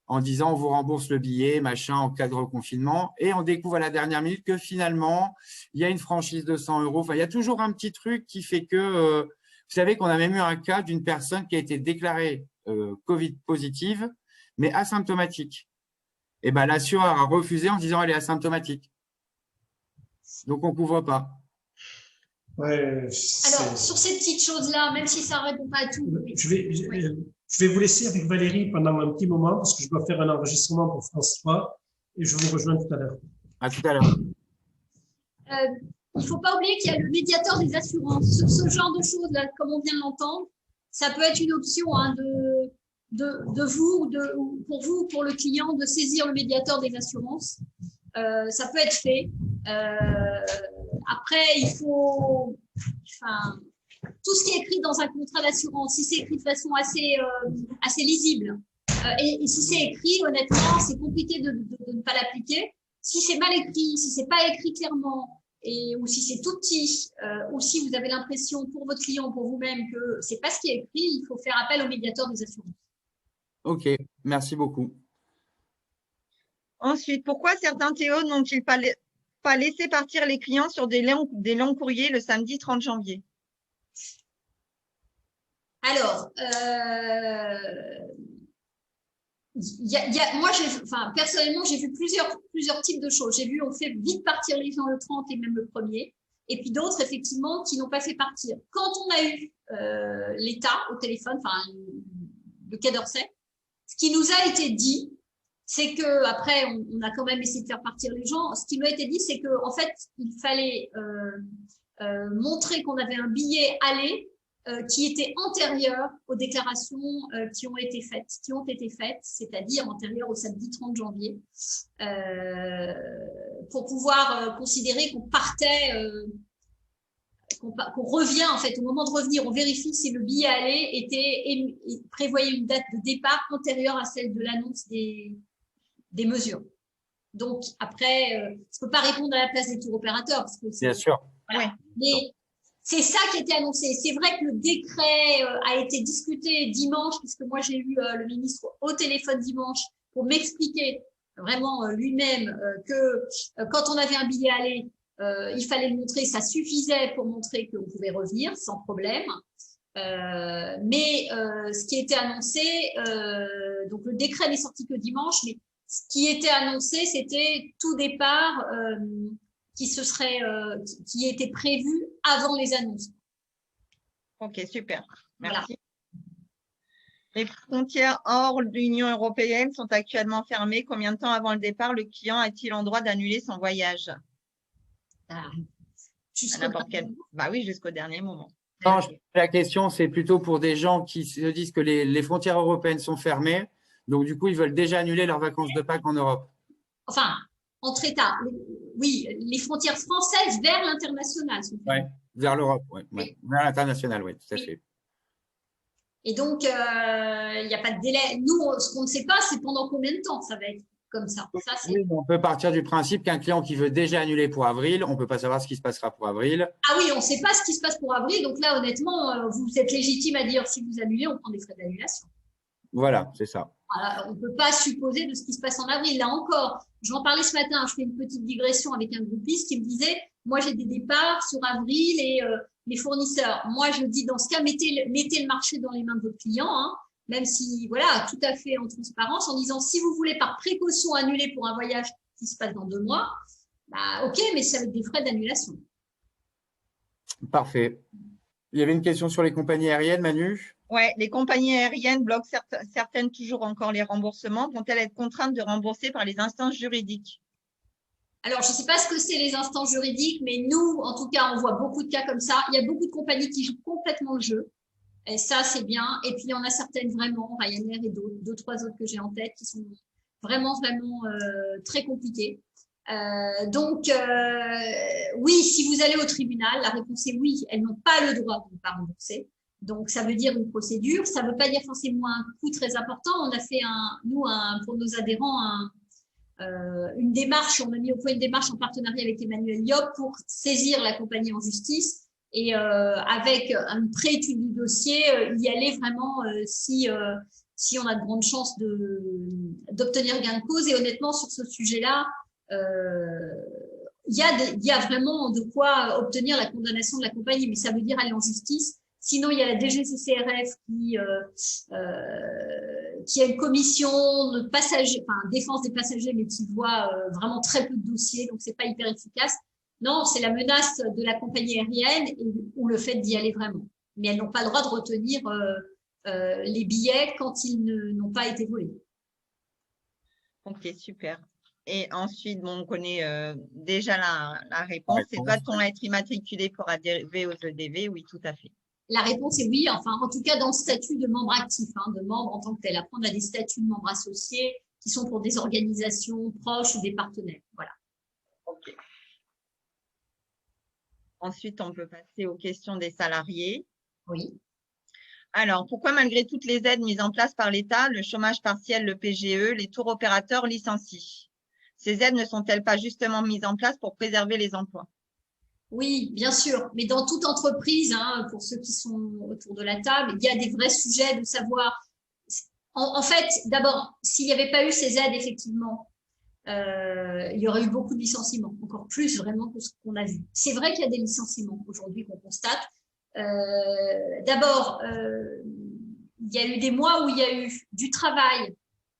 en disant on vous rembourse le billet, machin, en cas de reconfinement. Et on découvre à la dernière minute que finalement, il y a une franchise de 100 €. Enfin, il y a toujours un petit truc qui fait que… vous savez qu'on a même eu un cas d'une personne qui a été déclarée Covid positive, mais asymptomatique. Et ben, l'assureur a refusé en disant elle est asymptomatique. Donc, on ne couvre pas. Ouais, alors, sur ces petites choses-là, même si ça ne répond pas à tout… Je vais vous laisser avec Valérie pendant un petit moment parce que je dois faire un enregistrement pour France 3 et je vous rejoins tout à l'heure. À tout à l'heure. Il ne faut pas oublier qu'il y a le médiateur des assurances. Ce genre de choses, là, comme on vient de l'entendre, ça peut être une option hein, pour vous, pour le client, de saisir le médiateur des assurances. Ça peut être fait. Après, il faut, tout ce qui est écrit dans un contrat d'assurance, si c'est écrit de façon assez lisible, et si c'est écrit, honnêtement, c'est compliqué de ne pas l'appliquer. Si c'est mal écrit, si c'est pas écrit clairement, ou si c'est tout petit, ou si vous avez l'impression pour votre client, pour vous-même, que c'est pas ce qui est écrit, il faut faire appel au médiateur des assurances. Ok, merci beaucoup. Ensuite, pourquoi certains TO n'ont-ils pas laissé partir les clients sur des longs courriers le samedi 30 janvier? Alors, moi, personnellement, j'ai vu plusieurs types de choses. J'ai vu, on fait vite partir les gens le 30 et même le 1er. Et puis d'autres, effectivement, qui n'ont pas fait partir. Quand on a eu l'État au téléphone, enfin, le Quai d'Orsay, ce qui nous a été dit, c'est que après, on a quand même essayé de faire partir les gens. Ce qui m'a été dit, c'est que en fait, il fallait montrer qu'on avait un billet aller qui était antérieur aux déclarations qui ont été faites, c'est-à-dire antérieur au samedi 30 janvier, pour pouvoir considérer qu'on partait, qu'on revient en fait. Au moment de revenir, on vérifie si le billet aller prévoyait une date de départ antérieure à celle de l'annonce des mesures. Donc après, je ne peux pas répondre à la place des tours opérateurs parce que bien sûr. Voilà. Ouais. Mais c'est ça qui a été annoncé. C'est vrai que le décret a été discuté dimanche, puisque moi j'ai eu le ministre au téléphone dimanche pour m'expliquer vraiment lui-même que quand on avait un billet aller, il fallait le montrer, ça suffisait pour montrer qu'on pouvait revenir sans problème. Mais ce qui était annoncé, donc le décret n'est sorti que dimanche, mais ce qui était annoncé, c'était tout départ qui était prévu avant les annonces. Ok, super. Merci. Voilà. Les frontières hors de l'Union européenne sont actuellement fermées. Combien de temps avant le départ, le client a-t-il en droit d'annuler son voyage? Bah oui, jusqu'au dernier moment. Non, la question, c'est plutôt pour des gens qui se disent que les frontières européennes sont fermées. Donc, du coup, ils veulent déjà annuler leurs vacances de Pâques en Europe. Enfin, entre États, oui, les frontières françaises vers l'international. Oui, vers l'Europe, oui. Vers l'international, oui, tout à fait. Et donc, il n'y a pas de délai. Nous, ce qu'on ne sait pas, c'est pendant combien de temps ça va être comme ça. Oui, on peut partir du principe qu'un client qui veut déjà annuler pour avril, on ne peut pas savoir ce qui se passera pour avril. Ah oui, on ne sait pas ce qui se passe pour avril. Donc là, honnêtement, vous êtes légitime à dire si vous annulez, on prend des frais d'annulation. Voilà, c'est ça. Voilà, on ne peut pas supposer de ce qui se passe en avril. Là encore, j'en parlais ce matin, je fais une petite digression avec un groupiste qui me disait, moi j'ai des départs sur avril et les fournisseurs. Moi je dis dans ce cas, mettez le marché dans les mains de votre client, hein, même si, voilà, tout à fait en transparence, en disant si vous voulez par précaution annuler pour un voyage qui se passe dans 2 mois, bah ok, mais ça va être des frais d'annulation. Parfait. Il y avait une question sur les compagnies aériennes, Manu? Oui, les compagnies aériennes bloquent certaines toujours encore les remboursements. Vont-elles être contraintes de rembourser par les instances juridiques? Alors, je ne sais pas ce que c'est les instances juridiques, mais nous, en tout cas, on voit beaucoup de cas comme ça. Il y a beaucoup de compagnies qui jouent complètement le jeu. Et ça, c'est bien. Et puis, il y en a certaines vraiment, Ryanair et d'autres, 2-3 autres que j'ai en tête, qui sont vraiment très compliquées. Oui, si vous allez au tribunal, la réponse est oui. Elles n'ont pas le droit de ne pas rembourser. Donc, ça veut dire une procédure. Ça ne veut pas dire forcément un coût très important. On a fait, pour nos adhérents, une démarche. On a mis au point une démarche en partenariat avec Emmanuel Yop pour saisir la compagnie en justice. Et avec une pré-étude du dossier, y aller vraiment si on a de grandes chances d'obtenir gain de cause. Et honnêtement, sur ce sujet-là, il y a vraiment de quoi obtenir la condamnation de la compagnie. Mais ça veut dire aller en justice. Sinon, il y a la DGCCRF qui a une commission de passagers, enfin défense des passagers, mais qui voit vraiment très peu de dossiers, donc c'est pas hyper efficace. Non, c'est la menace de la compagnie aérienne ou le fait d'y aller vraiment. Mais elles n'ont pas le droit de retenir les billets quand ils n'ont pas été volés. Ok, super. Et ensuite, on connaît déjà la réponse. C'est doit-on être immatriculé pour adhérer aux EDV? Oui, tout à fait. La réponse est oui, enfin, en tout cas, dans le statut de membre actif, de membre en tant que tel. Après, on a des statuts de membres associés qui sont pour des organisations proches ou des partenaires. Voilà. OK. Ensuite, on peut passer aux questions des salariés. Oui. Alors, pourquoi malgré toutes les aides mises en place par l'État, le chômage partiel, le PGE, les tours opérateurs licencient? Ces aides ne sont-elles pas justement mises en place pour préserver les emplois? Oui, bien sûr, mais dans toute entreprise, pour ceux qui sont autour de la table, il y a des vrais sujets de savoir. En fait, d'abord, s'il n'y avait pas eu ces aides, effectivement, il y aurait eu beaucoup de licenciements, encore plus vraiment que ce qu'on a vu. C'est vrai qu'il y a des licenciements aujourd'hui qu'on constate. D'abord, il y a eu des mois où il y a eu du travail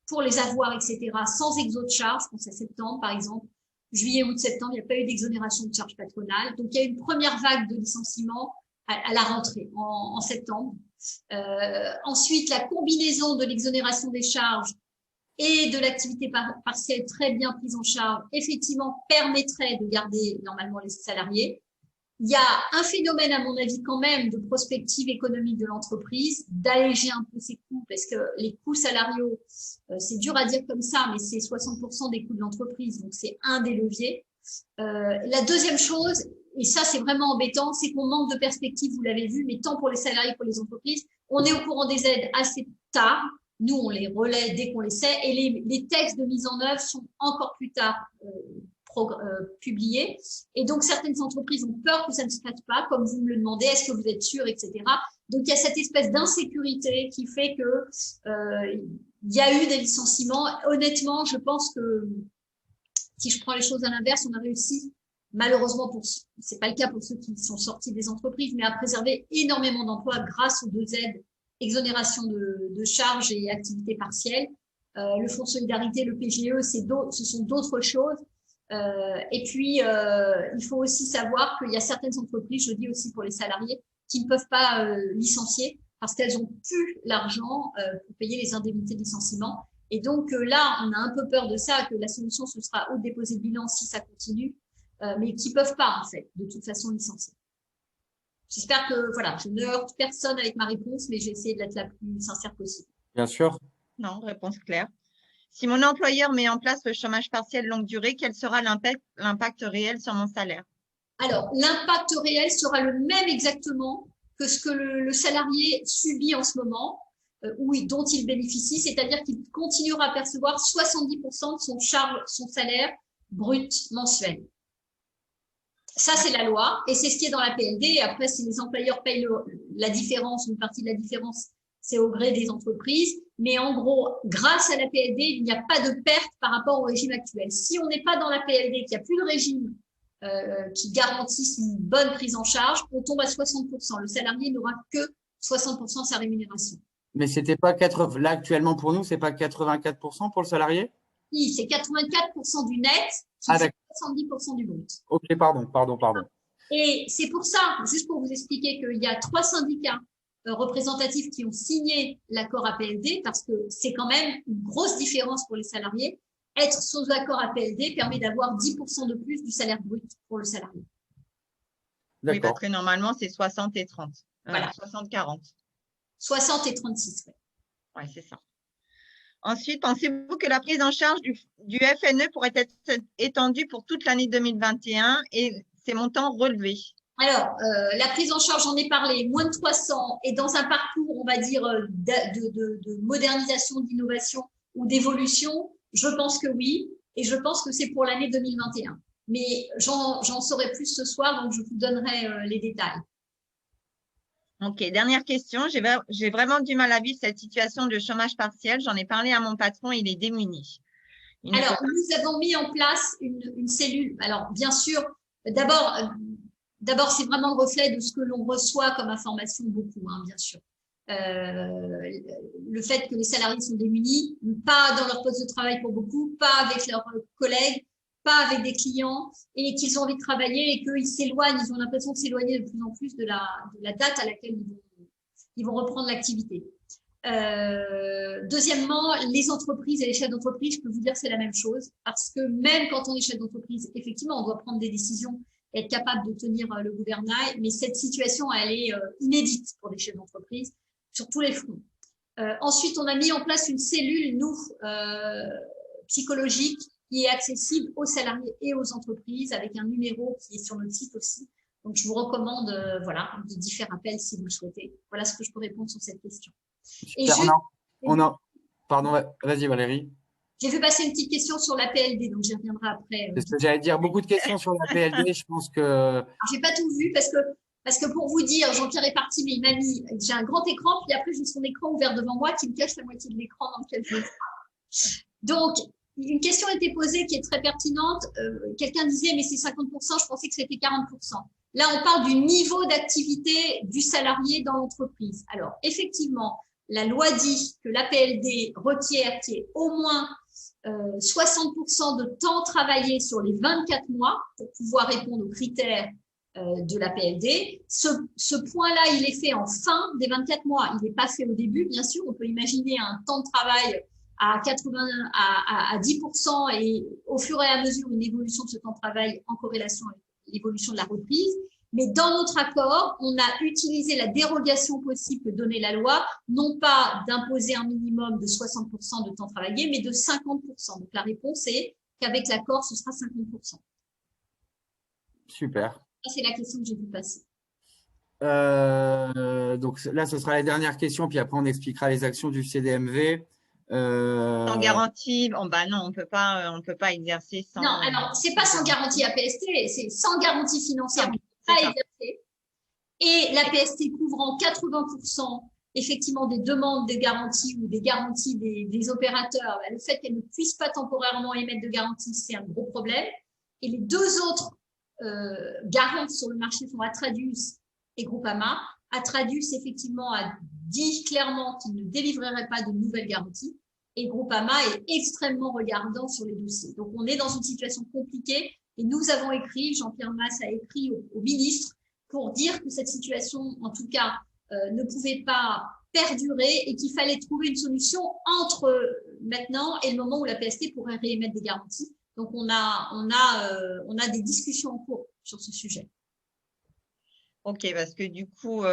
pour les avoirs, etc., sans exo de charge. Je pense à septembre, par exemple. Juillet, août, septembre, il n'y a pas eu d'exonération de charges patronales. Donc, il y a eu une première vague de licenciements à la rentrée, en septembre. Ensuite, la combinaison de l'exonération des charges et de l'activité partielle très bien prise en charge, effectivement, permettrait de garder normalement les salariés. Il y a un phénomène, à mon avis, quand même, de prospective économique de l'entreprise, d'alléger un peu ses coûts, parce que les coûts salariaux, c'est dur à dire comme ça, mais c'est 60% des coûts de l'entreprise, donc c'est un des leviers. La deuxième chose, et ça c'est vraiment embêtant, c'est qu'on manque de perspective, vous l'avez vu, mais tant pour les salariés que pour les entreprises, on est au courant des aides assez tard. Nous, on les relaie dès qu'on les sait, et les textes de mise en œuvre sont encore plus tard publiés. Et donc, certaines entreprises ont peur que ça ne se fasse pas, comme vous me le demandez, est-ce que vous êtes sûr, etc. Donc, il y a cette espèce d'insécurité qui fait que il y a eu des licenciements. Honnêtement, je pense que si je prends les choses à l'inverse, on a réussi, malheureusement, c'est pas le cas pour ceux qui sont sortis des entreprises, mais à préserver énormément d'emplois grâce aux deux aides, exonération de charges et activités partielles. Le Fonds de solidarité, le PGE, ce sont d'autres choses. Et puis, il faut aussi savoir qu'il y a certaines entreprises, je dis aussi pour les salariés, qui ne peuvent pas licencier parce qu'elles ont plus l'argent pour payer les indemnités de licenciement. Et donc là, on a un peu peur de ça, que la solution, ce sera au déposer de bilan si ça continue, mais qui peuvent pas, en fait, de toute façon, licencier. J'espère que, voilà, je ne heurte personne avec ma réponse, mais j'ai essayé d'être la plus sincère possible. Bien sûr. Non, réponse claire. Si mon employeur met en place le chômage partiel longue durée, quel sera l'impact réel sur mon salaire? Alors, l'impact réel sera le même exactement que ce que le salarié subit en ce moment, dont il bénéficie, c'est-à-dire qu'il continuera à percevoir 70% de son salaire brut mensuel. Ça, c'est la loi, et c'est ce qui est dans la PLD. Et après, si les employeurs payent la différence, une partie de la différence, c'est au gré des entreprises. Mais en gros, grâce à la PLD, il n'y a pas de perte par rapport au régime actuel. Si on n'est pas dans la PLD, qu'il n'y a plus de régime qui garantisse une bonne prise en charge, on tombe à 60%. Le salarié n'aura que 60% de sa rémunération. Mais c'était pas 80, là, actuellement, pour nous, c'est pas 84% pour le salarié? Oui, c'est 84% du net, qui fait 70% du brut. Ok, pardon. Et c'est pour ça, juste pour vous expliquer qu'il y a 3 syndicats représentatifs qui ont signé l'accord APLD, parce que c'est quand même une grosse différence pour les salariés. Être sous accord APLD permet d'avoir 10% de plus du salaire brut pour le salarié. Oui, parce que normalement, c'est 60 et 30. Voilà. 60-40. 60 et 36. Oui, c'est ça. Ensuite, pensez-vous que la prise en charge du FNE pourrait être étendue pour toute l'année 2021 et ses montants relevés? Alors, la prise en charge, j'en ai parlé, moins de 300, et dans un parcours, on va dire, de modernisation, d'innovation ou d'évolution, je pense que oui, et je pense que c'est pour l'année 2021. Mais j'en saurai plus ce soir, donc je vous donnerai les détails. Ok, dernière question. J'ai vraiment du mal à vivre cette situation de chômage partiel. J'en ai parlé à mon patron, il est démuni. Alors, nous avons mis en place une cellule. Alors, bien sûr, d'abord, c'est vraiment le reflet de ce que l'on reçoit comme information beaucoup, hein, bien sûr. Le fait que les salariés sont démunis, pas dans leur poste de travail pour beaucoup, pas avec leurs collègues, pas avec des clients, et qu'ils ont envie de travailler et qu'ils s'éloignent, ils ont l'impression de s'éloigner de plus en plus de la date à laquelle ils vont reprendre l'activité. Deuxièmement, les entreprises et les chefs d'entreprise, je peux vous dire que c'est la même chose, parce que même quand on est chef d'entreprise, effectivement, on doit prendre des décisions et être capable de tenir le gouvernail, mais cette situation, elle est inédite pour des chefs d'entreprise sur tous les fronts. Ensuite, on a mis en place une cellule, nous, psychologique, qui est accessible aux salariés et aux entreprises, avec un numéro qui est sur notre site aussi. Donc, je vous recommande d'y faire appel si vous le souhaitez. Voilà ce que je peux répondre sur cette question. Et pardon, vas-y Valérie. J'ai fait passer une petite question sur la PLD, donc j'y reviendrai après. C'est ce que j'allais dire, beaucoup de questions sur la PLD, je pense que… J'ai pas tout vu parce que pour vous dire, Jean-Pierre est parti, mais il m'a mis, j'ai un grand écran, puis après j'ai son écran ouvert devant moi qui me cache la moitié de l'écran dans lequel je suis. Donc, une question a été posée qui est très pertinente. Quelqu'un disait, mais c'est 50%, je pensais que c'était 40%. Là, on parle du niveau d'activité du salarié dans l'entreprise. Alors, effectivement, la loi dit que l'APLD requiert qu'il y ait au moins 60% de temps travaillé sur les 24 mois pour pouvoir répondre aux critères de l'APLD. Ce point-là, il est fait en fin des 24 mois. Il n'est pas fait au début, bien sûr. On peut imaginer un temps de travail à 10% et au fur et à mesure une évolution de ce temps de travail en corrélation avec l'évolution de la reprise. Mais dans notre accord, on a utilisé la dérogation possible que donnait la loi, non pas d'imposer un minimum de 60% de temps travaillé, mais de 50%. Donc la réponse est qu'avec l'accord, ce sera 50%. Super. Ça, c'est la question que j'ai vu passer. Donc là, ce sera la dernière question, puis après, on expliquera les actions du CDMV. Sans garantie, non, on peut pas exercer sans. Non, alors, c'est pas sans garantie APST, c'est sans garantie financière, mais pas exercer. Et l'APST couvrant 80% effectivement des demandes de garantie ou des garanties des opérateurs, le fait qu'elles ne puissent pas temporairement émettre de garantie, c'est un gros problème. Et les deux autres garants sur le marché sont Atradius et Groupama. Atradius, effectivement, a dit clairement qu'il ne délivrerait pas de nouvelles garanties et Groupama est extrêmement regardant sur les dossiers. Donc, on est dans une situation compliquée et nous avons écrit, Jean-Pierre Mas a écrit au ministre pour dire que cette situation, en tout cas, ne pouvait pas perdurer et qu'il fallait trouver une solution entre maintenant et le moment où la PST pourrait réémettre des garanties. Donc, on a des discussions en cours sur ce sujet. Ok, parce que du coup,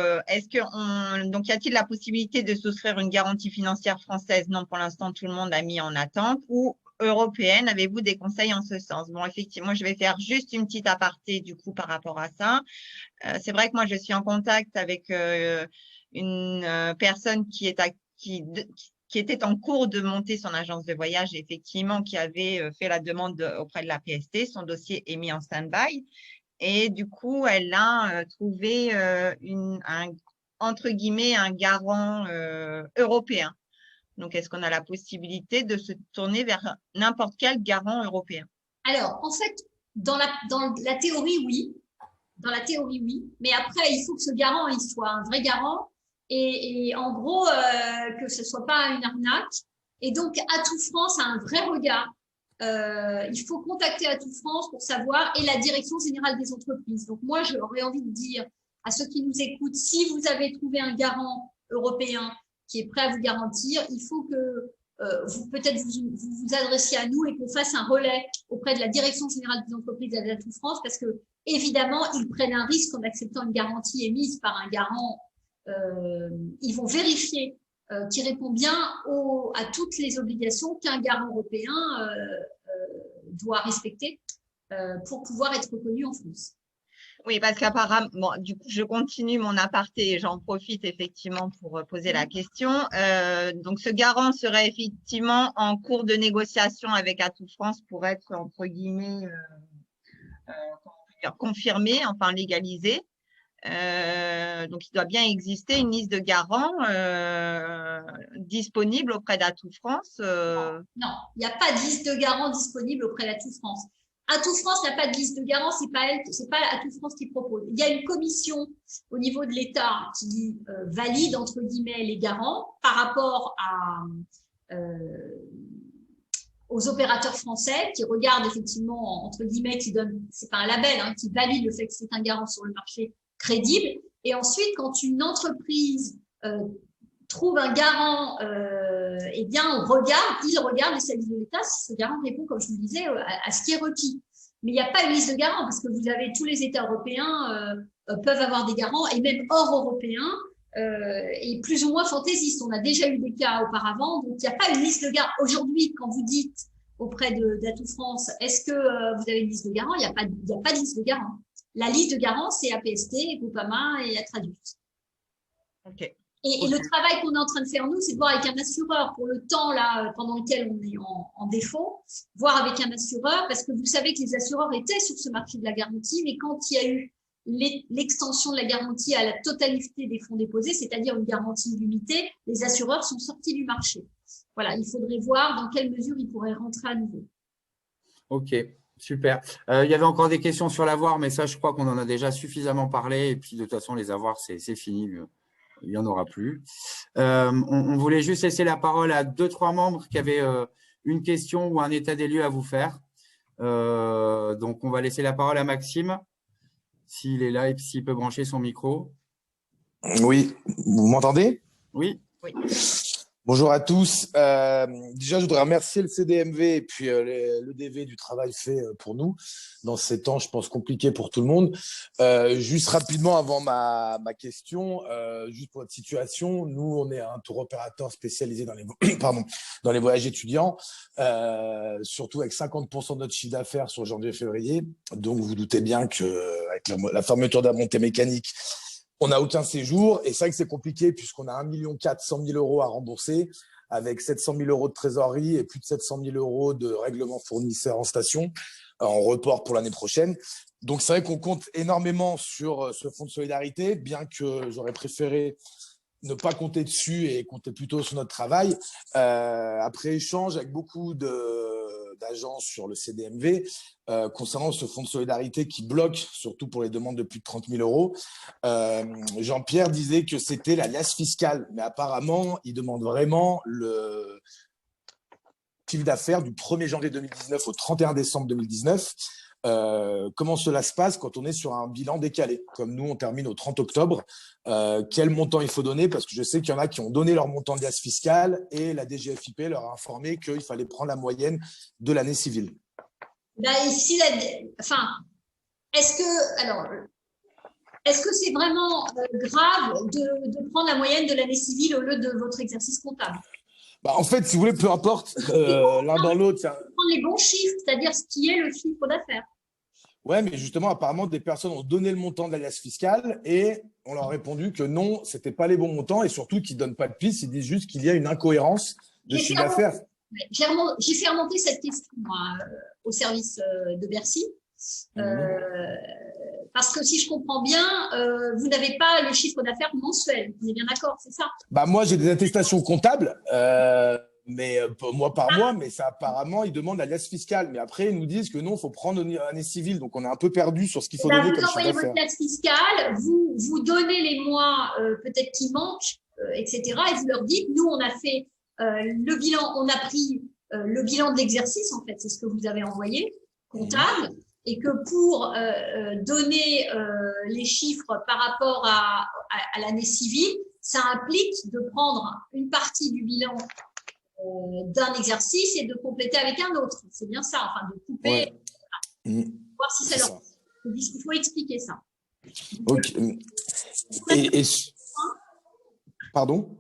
donc y a-t-il la possibilité de souscrire une garantie financière française? Non, pour l'instant, tout le monde a mis en attente. Ou européenne, avez-vous des conseils en ce sens? Bon, effectivement, je vais faire juste une petite aparté du coup par rapport à ça. C'est vrai que moi, je suis en contact avec une personne qui était en cours de monter son agence de voyage, effectivement, qui avait fait la demande auprès de la PST. Son dossier est mis en stand-by. Et du coup, elle a trouvé entre guillemets un garant européen. Donc, est-ce qu'on a la possibilité de se tourner vers n'importe quel garant européen? Alors, en fait, dans la théorie, oui. Dans la théorie, oui. Mais après, il faut que ce garant, il soit un vrai garant. Et en gros, que ce soit pas une arnaque. Et donc, Atout France a un vrai regard. Il faut contacter Atout France pour savoir, et la direction générale des entreprises. Donc, moi, j'aurais envie de dire à ceux qui nous écoutent, si vous avez trouvé un garant européen qui est prêt à vous garantir, il faut que peut-être vous adressiez à nous et qu'on fasse un relais auprès de la direction générale des entreprises d'Atout France, parce que évidemment, ils prennent un risque en acceptant une garantie émise par un garant. Ils vont vérifier qui répond bien à toutes les obligations qu'un garant européen doit respecter pour pouvoir être reconnu en France. Oui, parce qu'apparemment, bon, du coup, je continue mon aparté et j'en profite effectivement pour poser la question. Donc, ce garant serait effectivement en cours de négociation avec Atout France pour être, entre guillemets, confirmé, enfin légalisé. Donc, il doit bien exister une liste de garants disponible auprès d'Atout France. Non, il n'y a pas de liste de garants disponible auprès d'Atout France. Atout France n'a pas de liste de garants, c'est pas Atout France qui propose. Il y a une commission au niveau de l'État qui valide entre guillemets les garants par rapport aux opérateurs français qui regardent effectivement entre guillemets, qui donnent, c'est pas un label, hein, qui valide le fait que c'est un garant sur le marché crédible. Et ensuite, quand une entreprise trouve un garant, eh bien, il regarde les services de l'État si ce garant répond, comme je vous le disais, à ce qui est requis. Mais il n'y a pas une liste de garants parce que vous avez tous les États européens peuvent avoir des garants et même hors européens et plus ou moins fantaisistes. On a déjà eu des cas auparavant, donc il n'y a pas une liste de garants. Aujourd'hui, quand vous dites auprès d'Atout France, est-ce que vous avez une liste de garants? Il n'y a pas de liste de garants. La liste de garants, c'est APST, Groupama et Atradius. Ok. Et le travail qu'on est en train de faire, nous, c'est de voir avec un assureur pour le temps là pendant lequel on est en défaut, voir avec un assureur, parce que vous savez que les assureurs étaient sur ce marché de la garantie, mais quand il y a eu l'extension de la garantie à la totalité des fonds déposés, c'est-à-dire une garantie limitée, les assureurs sont sortis du marché. Voilà, il faudrait voir dans quelle mesure ils pourraient rentrer à nouveau. Ok, super. Il y avait encore des questions sur l'avoir, mais ça, je crois qu'on en a déjà suffisamment parlé. Et puis, de toute façon, les avoirs, c'est fini. il n'y en aura plus. On voulait juste laisser la parole à 2-3 membres qui avaient une question ou un état des lieux à vous faire. Donc, on va laisser la parole à Maxime, s'il est là et s'il peut brancher son micro. Oui, vous m'entendez? Oui. Oui. Bonjour à tous. Déjà, je voudrais remercier le CDMV et puis le DV du travail fait pour nous dans ces temps, je pense, compliqués pour tout le monde. Juste rapidement avant ma question, juste pour votre situation, nous, on est un tour opérateur spécialisé dans les, dans les voyages étudiants, surtout avec 50% de notre chiffre d'affaires sur janvier-février. Donc, vous doutez bien qu'avec la fermeture de la montée mécanique, on n'a aucun séjour et c'est vrai que c'est compliqué puisqu'on a 1 400 000 € à rembourser avec 700 000 € de trésorerie et plus de 700 000 € de règlement fournisseur en station en report pour l'année prochaine. Donc, c'est vrai qu'on compte énormément sur ce fonds de solidarité, bien que j'aurais préféré ne pas compter dessus et compter plutôt sur notre travail. Après échange avec beaucoup d'agences sur le CDMV, concernant ce fonds de solidarité qui bloque, surtout pour les demandes de plus de 30 000 €, Jean-Pierre disait que c'était la liasse fiscale, mais apparemment, il demande vraiment le chiffre d'affaires du 1er janvier 2019 au 31 décembre 2019. Comment cela se passe quand on est sur un bilan décalé, comme nous on termine au 30 octobre, quel montant il faut donner, parce que je sais qu'il y en a qui ont donné leur montant de liasse fiscale et la DGFiP leur a informé qu'il fallait prendre la moyenne de l'année civile. Ici, est-ce que c'est vraiment grave de prendre la moyenne de l'année civile au lieu de votre exercice comptable? En fait, si vous voulez, peu importe, l'un dans l'autre. Prendre les bons chiffres, c'est-à-dire ce qui est le chiffre d'affaires. Ouais, mais justement, apparemment, des personnes ont donné le montant de la liasse fiscale et on leur a répondu que non, c'était pas les bons montants et surtout qu'ils donnent pas de piste, ils disent juste qu'il y a une incohérence de chiffre d'affaires. J'ai fait remonter cette question au service de Bercy. Parce que si je comprends bien, vous n'avez pas le chiffre d'affaires mensuel. Vous êtes bien d'accord, c'est ça? Moi, j'ai des attestations comptables, mais mois par mois, mais ça apparemment, ils demandent la liasse fiscale. Mais après, ils nous disent que non, il faut prendre l'année civile. Donc, on est un peu perdu sur ce qu'il faut donner comme chiffre d'affaires. Vous envoyez votre liasse fiscale, vous donnez les mois peut-être qui manquent, etc. Et vous leur dites, nous, on a fait le bilan, on a pris le bilan de l'exercice, en fait, c'est ce que vous avez envoyé, comptable. Et que pour donner les chiffres par rapport à l'année civile, ça implique de prendre une partie du bilan d'un exercice et de compléter avec un autre. C'est bien ça, enfin de couper, voir si c'est leur. Il faut expliquer ça. Ok. Pardon?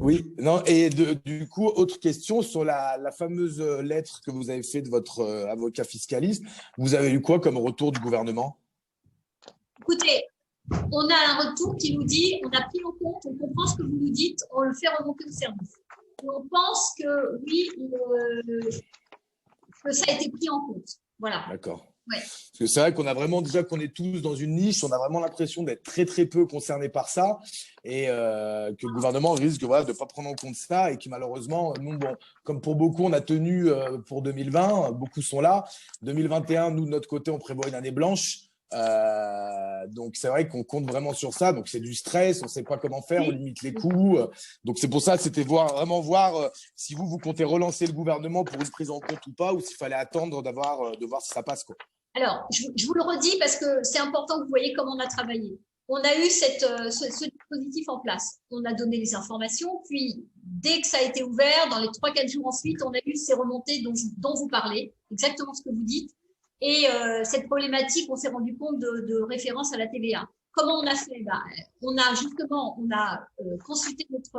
Oui, non, et du coup, autre question sur la fameuse lettre que vous avez faite de votre avocat fiscaliste. Vous avez eu quoi comme retour du gouvernement? Écoutez, on a un retour qui nous dit, on a pris en compte, on comprend ce que vous nous dites, on le fait remonter au service. Et on pense que oui, que ça a été pris en compte. Voilà. D'accord. Ouais. Parce que c'est vrai qu'on a vraiment, déjà qu'on est tous dans une niche, on a vraiment l'impression d'être très très peu concernés par ça et que le gouvernement risque de ne pas prendre en compte ça et que malheureusement, nous, comme pour beaucoup, on a tenu pour 2020, beaucoup sont là. 2021, nous, de notre côté, on prévoit une année blanche. Donc, c'est vrai qu'on compte vraiment sur ça. Donc, c'est du stress, on ne sait pas comment faire, on limite les coûts. Donc, c'est pour ça, c'était vraiment voir si vous comptez relancer le gouvernement pour une prise en compte ou pas, ou s'il fallait attendre de voir si ça passe, quoi. Alors, je vous le redis parce que c'est important que vous voyez comment on a travaillé. On a eu ce dispositif en place. On a donné les informations, puis dès que ça a été ouvert, dans les 3-4 jours ensuite, on a eu ces remontées dont vous parlez, exactement ce que vous dites. Et cette problématique, on s'est rendu compte de référence à la TVA. Comment on a fait? On a consulté notre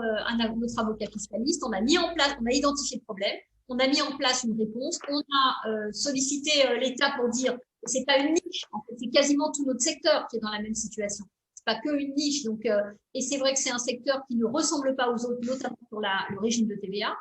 avocat fiscaliste, on a mis en place, on a identifié le problème, on a mis en place une réponse, on a sollicité l'État pour dire que c'est pas une niche, en fait, c'est quasiment tout notre secteur qui est dans la même situation. C'est pas que une niche, donc et c'est vrai que c'est un secteur qui ne ressemble pas aux autres, notamment sur le régime de TVA.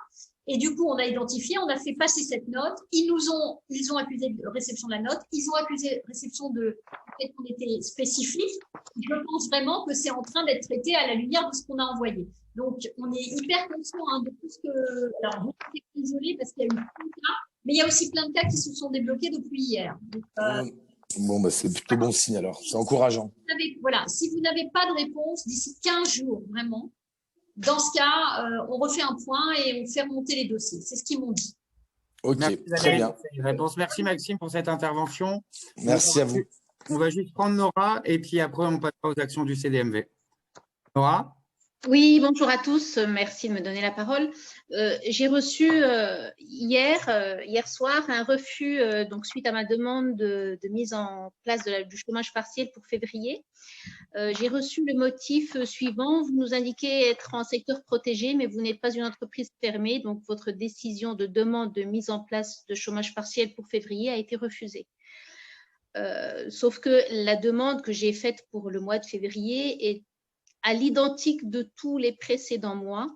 Et du coup, on a identifié, on a fait passer cette note. Ils ont accusé de réception de la note. Ils ont accusé réception de fait qu'on était spécifique. Je pense vraiment que c'est en train d'être traité à la lumière de ce qu'on a envoyé. Donc, on est hyper conscient de tout ce que. Alors, je suis désolée parce qu'il y a eu plein de cas, mais il y a aussi plein de cas qui se sont débloqués depuis hier. Donc, Bon, bah, c'est plutôt bon signe alors. C'est encourageant. Voilà, si vous n'avez pas de réponse d'ici 15 jours, vraiment, dans ce cas, on refait un point et on fait remonter les dossiers. C'est ce qu'ils m'ont dit. Ok, Merci, très bien. Réponse. Merci Maxime pour cette intervention. Merci à vous. On va juste prendre Nora et puis après on passera aux actions du CDMV. Nora? Oui, bonjour à tous. Merci de me donner la parole. J'ai reçu hier soir un refus donc suite à ma demande de mise en place du chômage partiel pour février. J'ai reçu le motif suivant. Vous nous indiquez être en secteur protégé, mais vous n'êtes pas une entreprise fermée. Donc, votre décision de demande de mise en place de chômage partiel pour février a été refusée. Sauf que la demande que j'ai faite pour le mois de février est à l'identique de tous les précédents mois.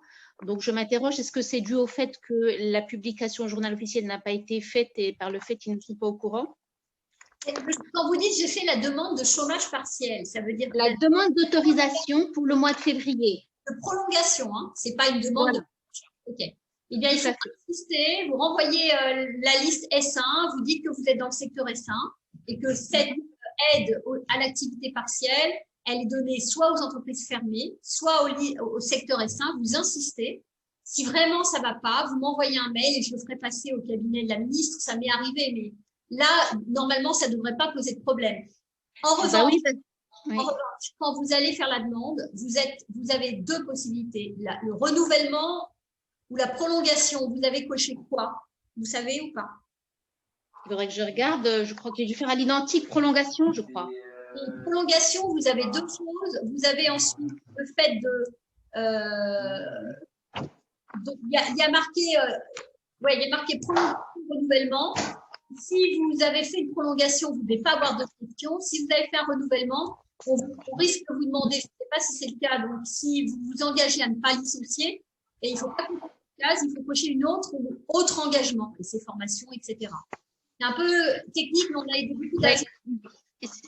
Donc, je m'interroge, est-ce que c'est dû au fait que la publication au journal officiel n'a pas été faite et par le fait qu'ils ne sont pas au courant? Quand vous dites j'ai fait la demande de chômage partiel, ça veut dire la demande d'autorisation pour le mois de février. De prolongation, hein, ce n'est pas une demande. Voilà. Ok. Eh bien, il faut insister, vous renvoyez la liste S1, vous dites que vous êtes dans le secteur S1 et que cette aide à l'activité partielle, elle est donnée soit aux entreprises fermées, soit au secteur S1. Vous insistez. Si vraiment ça ne va pas, vous m'envoyez un mail et je le ferai passer au cabinet de la ministre. Ça m'est arrivé, mais là, normalement, ça ne devrait pas poser de problème. En revanche, quand vous allez faire la demande, vous avez deux possibilités. Le renouvellement ou la prolongation. Vous avez coché quoi? Vous savez ou pas? Il faudrait que je regarde. Je crois que j'ai dû faire à l'identique prolongation, je crois. Et prolongation, vous avez deux choses. Vous avez ensuite le fait il y a marqué prolongation, renouvellement. Si vous avez fait une prolongation, vous ne devez pas avoir de questions. Si vous avez fait un renouvellement, on risque de vous demander, je ne sais pas si c'est le cas, donc si vous vous engagez à ne pas licencier, et il ne faut pas cocher une case, il faut cocher une autre engagement, et ses formations, etc. C'est un peu technique, mais on a aidé beaucoup d'agents.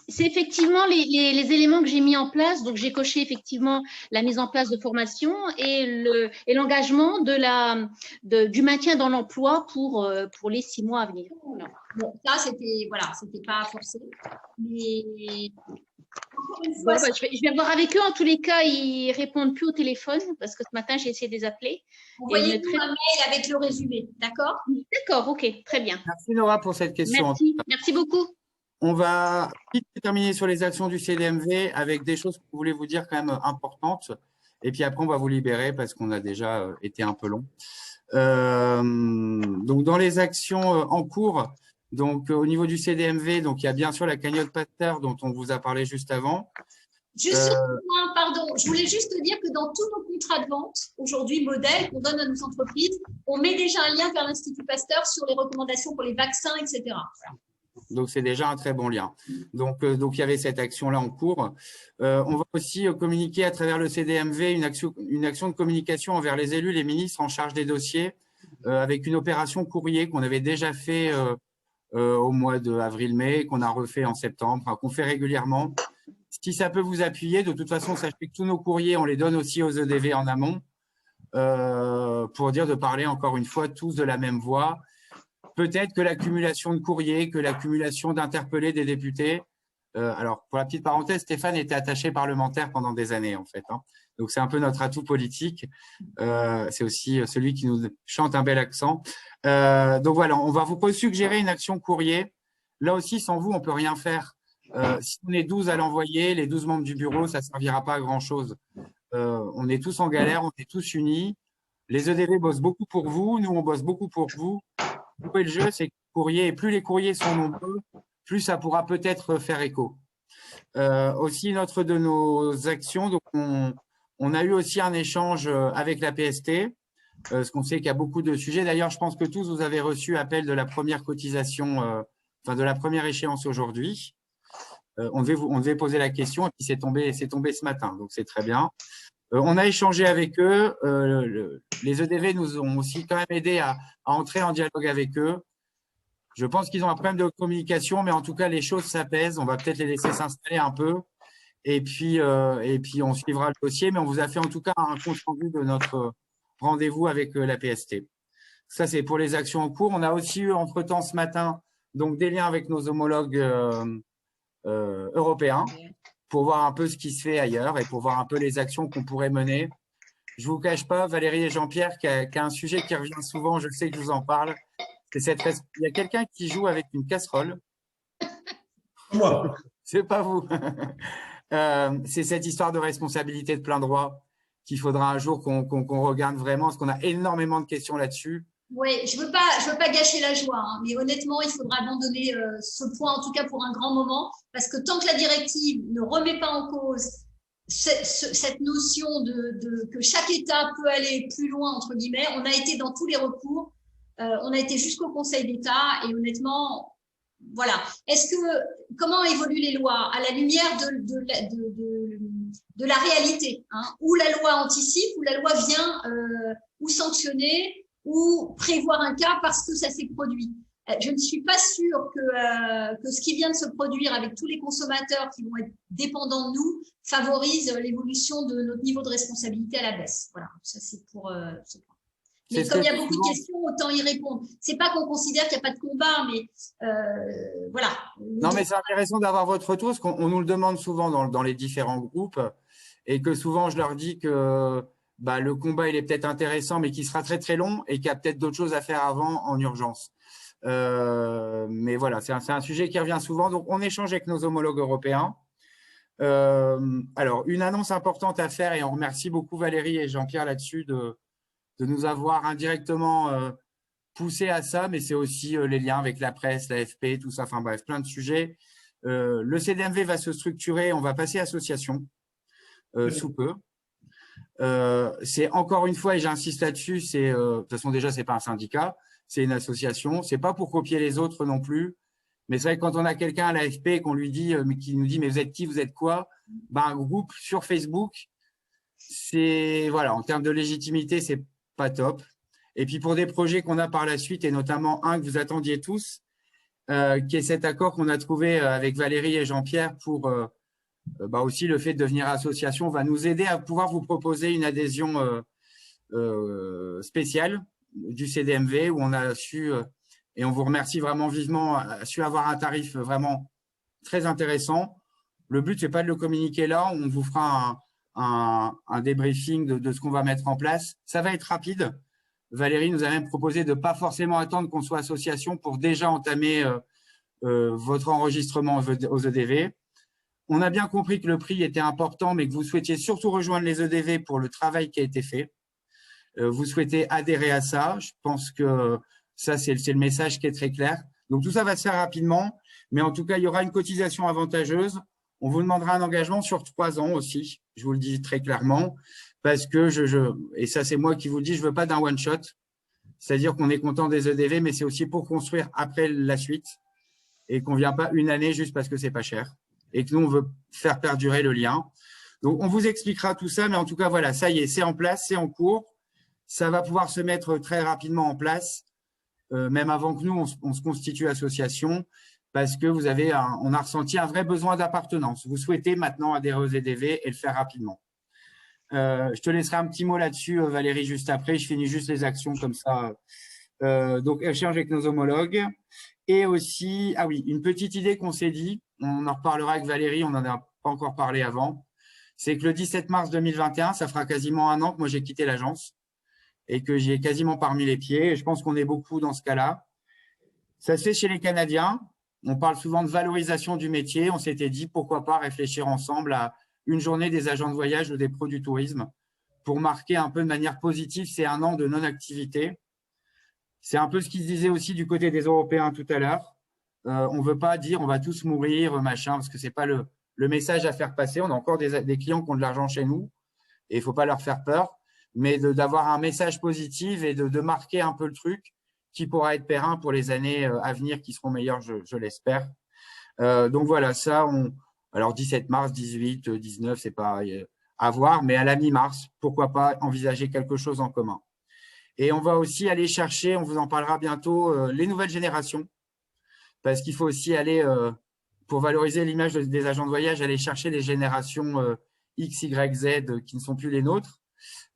C'est effectivement les éléments que j'ai mis en place. Donc, j'ai coché effectivement la mise en place de formation et l'engagement du maintien dans l'emploi pour les 6 mois à venir. Voilà. Bon, ça, c'était pas forcé. Mais je vais voir avec eux. En tous les cas, ils répondent plus au téléphone parce que ce matin, j'ai essayé de les appeler. Envoyez-nous un mail avec le résumé, d'accord? D'accord, ok, très bien. Merci Nora pour cette question. Merci beaucoup. On va vite terminer sur les actions du CDMV avec des choses que vous voulez vous dire quand même importantes. Et puis après, on va vous libérer parce qu'on a déjà été un peu long. Donc, dans les actions en cours, donc au niveau du CDMV, donc il y a bien sûr la cagnotte Pasteur dont on vous a parlé juste avant. Juste pardon, je voulais juste te dire que dans tous nos contrats de vente, aujourd'hui, modèles qu'on donne à nos entreprises, on met déjà un lien vers l'Institut Pasteur sur les recommandations pour les vaccins, etc. Voilà. Donc, c'est déjà un très bon lien. Donc il y avait cette action-là en cours. On va aussi communiquer à travers le CDMV une action de communication envers les élus, les ministres en charge des dossiers, avec une opération courrier qu'on avait déjà fait au mois d'avril-mai, qu'on a refait en septembre, qu'on fait régulièrement. Si ça peut vous appuyer, de toute façon, sachez que tous nos courriers, on les donne aussi aux EDV en amont pour dire de parler encore une fois tous de la même voix. Peut-être que l'accumulation de courriers, que l'accumulation d'interpellés des députés. Alors, pour la petite parenthèse, Stéphane était attaché parlementaire pendant des années, en fait. Hein. Donc, c'est un peu notre atout politique. C'est aussi celui qui nous chante un bel accent. Donc, voilà, on va vous suggérer une action courrier. Là aussi, sans vous, on ne peut rien faire. Si on est 12 à l'envoyer, les 12 membres du bureau, ça ne servira pas à grand-chose. On est tous en galère, on est tous unis. Les EDV bossent beaucoup pour vous, nous, on bosse beaucoup pour vous. Le jeu, c'est que plus les courriers sont nombreux, plus ça pourra peut-être faire écho. Aussi, une autre de nos actions, donc on a eu aussi un échange avec la PST, parce qu'on sait qu'il y a beaucoup de sujets. D'ailleurs, je pense que tous vous avez reçu appel de la première cotisation, de la première échéance aujourd'hui. On devait poser la question et puis c'est tombé ce matin, donc c'est très bien. On a échangé avec eux. Les EDV nous ont aussi quand même aidé à entrer en dialogue avec eux. Je pense qu'ils ont un problème de communication, mais en tout cas, les choses s'apaisent. On va peut-être les laisser s'installer un peu. Et puis, on suivra le dossier. Mais on vous a fait en tout cas un compte rendu de notre rendez-vous avec la PST. Ça, c'est pour les actions en cours. On a aussi eu entre-temps ce matin donc, des liens avec nos homologues européen pour voir un peu ce qui se fait ailleurs et pour voir un peu les actions qu'on pourrait mener. Je ne vous cache pas, Valérie et Jean-Pierre, qui a un sujet qui revient souvent, je sais que je vous en parle. Il y a quelqu'un qui joue avec une casserole. Moi. C'est pas vous. C'est cette histoire de responsabilité de plein droit qu'il faudra un jour qu'on regarde vraiment, parce qu'on a énormément de questions là-dessus. Oui, je veux pas gâcher la joie, hein, mais honnêtement, il faudra abandonner ce point, en tout cas pour un grand moment, parce que tant que la directive ne remet pas en cause cette notion que chaque État peut aller plus loin, entre guillemets, on a été dans tous les recours, on a été jusqu'au Conseil d'État, et honnêtement, voilà. Comment évoluent les lois à la lumière de la réalité, hein, où la loi anticipe, où la loi vient ou sanctionner, ou prévoir un cas parce que ça s'est produit. Je ne suis pas sûre que ce qui vient de se produire avec tous les consommateurs qui vont être dépendants de nous favorise l'évolution de notre niveau de responsabilité à la baisse. Voilà, ça c'est pour ce point. Mais comme il y a beaucoup de questions, autant y répondre. C'est pas qu'on considère qu'il n'y a pas de combat, mais voilà. Non, mais c'est intéressant d'avoir votre retour, parce qu'on nous le demande souvent dans les différents groupes, et que souvent je leur dis que le combat il est peut-être intéressant, mais qu'il sera très très long et qu'il y a peut-être d'autres choses à faire avant en urgence. Mais voilà, c'est un sujet qui revient souvent. Donc, on échange avec nos homologues européens. Alors, une annonce importante à faire, et on remercie beaucoup Valérie et Jean-Pierre là-dessus de nous avoir indirectement poussé à ça, mais c'est aussi les liens avec la presse, l'AFP, tout ça, enfin bref, plein de sujets. Le CDMV va se structurer, on va passer association sous peu. C'est encore une fois, et j'insiste là-dessus, c'est de toute façon déjà c'est pas un syndicat, c'est une association. C'est pas pour copier les autres non plus, mais c'est vrai que quand on a quelqu'un à l'AFP qu'on lui dit, qui nous dit mais vous êtes qui, vous êtes quoi, un groupe sur Facebook, c'est voilà, en termes de légitimité c'est pas top. Et puis pour des projets qu'on a par la suite, et notamment un que vous attendiez tous, qui est cet accord qu'on a trouvé avec Valérie et Jean-Pierre pour aussi le fait de devenir association va nous aider à pouvoir vous proposer une adhésion spéciale du CDMV, où on a su, et on vous remercie vraiment vivement, a su avoir un tarif vraiment très intéressant. Le but, c'est pas de le communiquer là, on vous fera un débriefing de ce qu'on va mettre en place. Ça va être rapide. Valérie nous a même proposé de ne pas forcément attendre qu'on soit association pour déjà entamer votre enregistrement aux EDV. On a bien compris que le prix était important, mais que vous souhaitiez surtout rejoindre les EDV pour le travail qui a été fait. Vous souhaitez adhérer à ça. Je pense que ça, c'est le message qui est très clair. Donc, tout ça va se faire rapidement, mais en tout cas, il y aura une cotisation avantageuse. On vous demandera un engagement sur 3 ans aussi, je vous le dis très clairement, parce que et ça, c'est moi qui vous le dis, je ne veux pas d'un one-shot. C'est-à-dire qu'on est content des EDV, mais c'est aussi pour construire après la suite et qu'on ne vient pas une année juste parce que c'est pas cher et que nous, on veut faire perdurer le lien. Donc, on vous expliquera tout ça, mais en tout cas, voilà, ça y est, c'est en place, c'est en cours. Ça va pouvoir se mettre très rapidement en place, même avant que nous, on se constitue association, parce que on a ressenti un vrai besoin d'appartenance. Vous souhaitez maintenant adhérer aux EDV et le faire rapidement. Je te laisserai un petit mot là-dessus, Valérie, juste après. Je finis juste les actions comme ça. Donc, échange avec nos homologues. Et aussi, ah oui, une petite idée qu'on s'est dit, on en reparlera avec Valérie, on n'en a pas encore parlé avant, c'est que le 17 mars 2021, ça fera quasiment 1 an que moi j'ai quitté l'agence et que j'y ai quasiment pas remis les pieds. Et je pense qu'on est beaucoup dans ce cas-là. Ça se fait chez les Canadiens. On parle souvent de valorisation du métier. On s'était dit, pourquoi pas réfléchir ensemble à une journée des agents de voyage ou des pros du tourisme pour marquer un peu de manière positive ces 1 an de non-activité. C'est un peu ce qui se disait aussi du côté des Européens tout à l'heure. On ne veut pas dire on va tous mourir, machin, parce que ce n'est pas le message à faire passer. On a encore des clients qui ont de l'argent chez nous et il ne faut pas leur faire peur, mais d'avoir un message positif et de marquer un peu le truc qui pourra être périn pour les années à venir qui seront meilleures, je l'espère. Donc voilà, ça, alors 17 mars, 18, 19, c'est pas à voir, mais à la mi-mars, pourquoi pas envisager quelque chose en commun. Et on va aussi aller chercher, on vous en parlera bientôt, les nouvelles générations, parce qu'il faut aussi aller, pour valoriser l'image des agents de voyage, aller chercher les générations X, Y, Z qui ne sont plus les nôtres.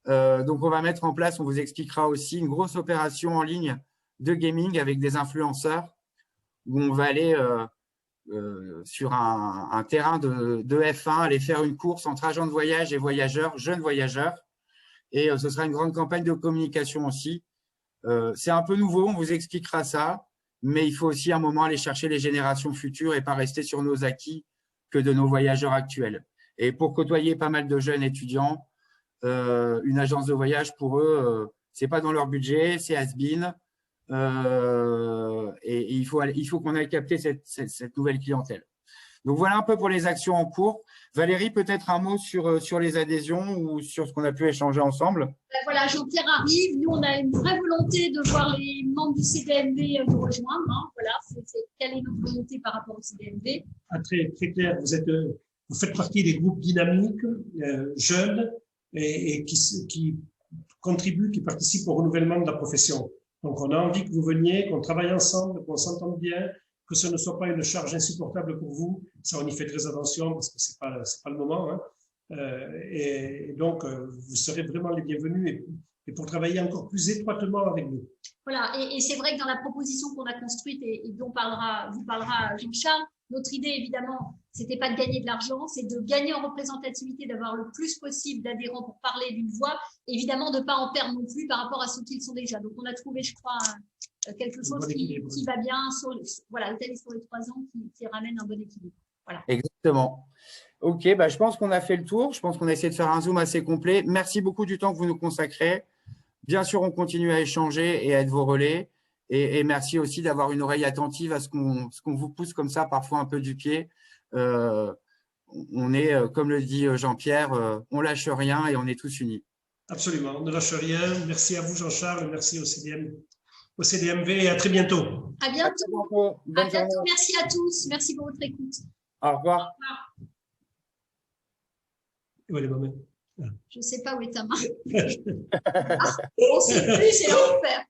Donc, on va mettre en place, on vous expliquera aussi, une grosse opération en ligne de gaming avec des influenceurs, où on va aller sur un terrain de F1, aller faire une course entre agents de voyage et voyageurs, jeunes voyageurs. Et ce sera une grande campagne de communication aussi. C'est un peu nouveau, on vous expliquera ça, mais il faut aussi à un moment aller chercher les générations futures et pas rester sur nos acquis que de nos voyageurs actuels. Et pour côtoyer pas mal de jeunes étudiants, une agence de voyage, pour eux, c'est pas dans leur budget, c'est has-been. Et il faut qu'on aille capter cette nouvelle clientèle. Donc voilà un peu pour les actions en cours. Valérie, peut-être un mot sur les adhésions ou sur ce qu'on a pu échanger ensemble. Voilà, Jean-Pierre arrive. Nous, on a une vraie volonté de voir les membres du CDMV nous rejoindre. Hein. Voilà, quelle est notre volonté par rapport au CDMV? Très, très clair, vous faites partie des groupes dynamiques, jeunes, et qui contribuent, qui participent au renouvellement de la profession. Donc, on a envie que vous veniez, qu'on travaille ensemble, qu'on s'entende bien, que ce ne soit pas une charge insupportable pour vous. Ça, on y fait très attention parce que c'est pas le moment. Hein. Et donc, vous serez vraiment les bienvenus et pour travailler encore plus étroitement avec nous. Voilà, et c'est vrai que dans la proposition qu'on a construite et dont vous parlera Jean-Charles, notre idée, évidemment, c'était pas de gagner de l'argent, c'est de gagner en représentativité, d'avoir le plus possible d'adhérents pour parler d'une voix, évidemment de pas en perdre non plus par rapport à ceux qui le sont déjà. Donc, on a trouvé, je crois, quelque chose qui va bien étalé sur les 3 ans, qui ramène un bon équilibre. Voilà. Exactement. Ok, je pense qu'on a fait le tour. Je pense qu'on a essayé de faire un zoom assez complet. Merci beaucoup du temps que vous nous consacrez. Bien sûr, on continue à échanger et à être vos relais. Et merci aussi d'avoir une oreille attentive à ce qu'on vous pousse comme ça, parfois un peu du pied. On est, comme le dit Jean-Pierre, on lâche rien et on est tous unis. Absolument, on ne lâche rien. Merci à vous, Jean-Charles. Merci au CDMV et à très bientôt. À bientôt. Bonne journée. Merci à tous. Merci pour votre écoute. Au revoir. Où est les mamans? Je ne sais pas où est ta main. On ne sait plus, c'est l'enfer.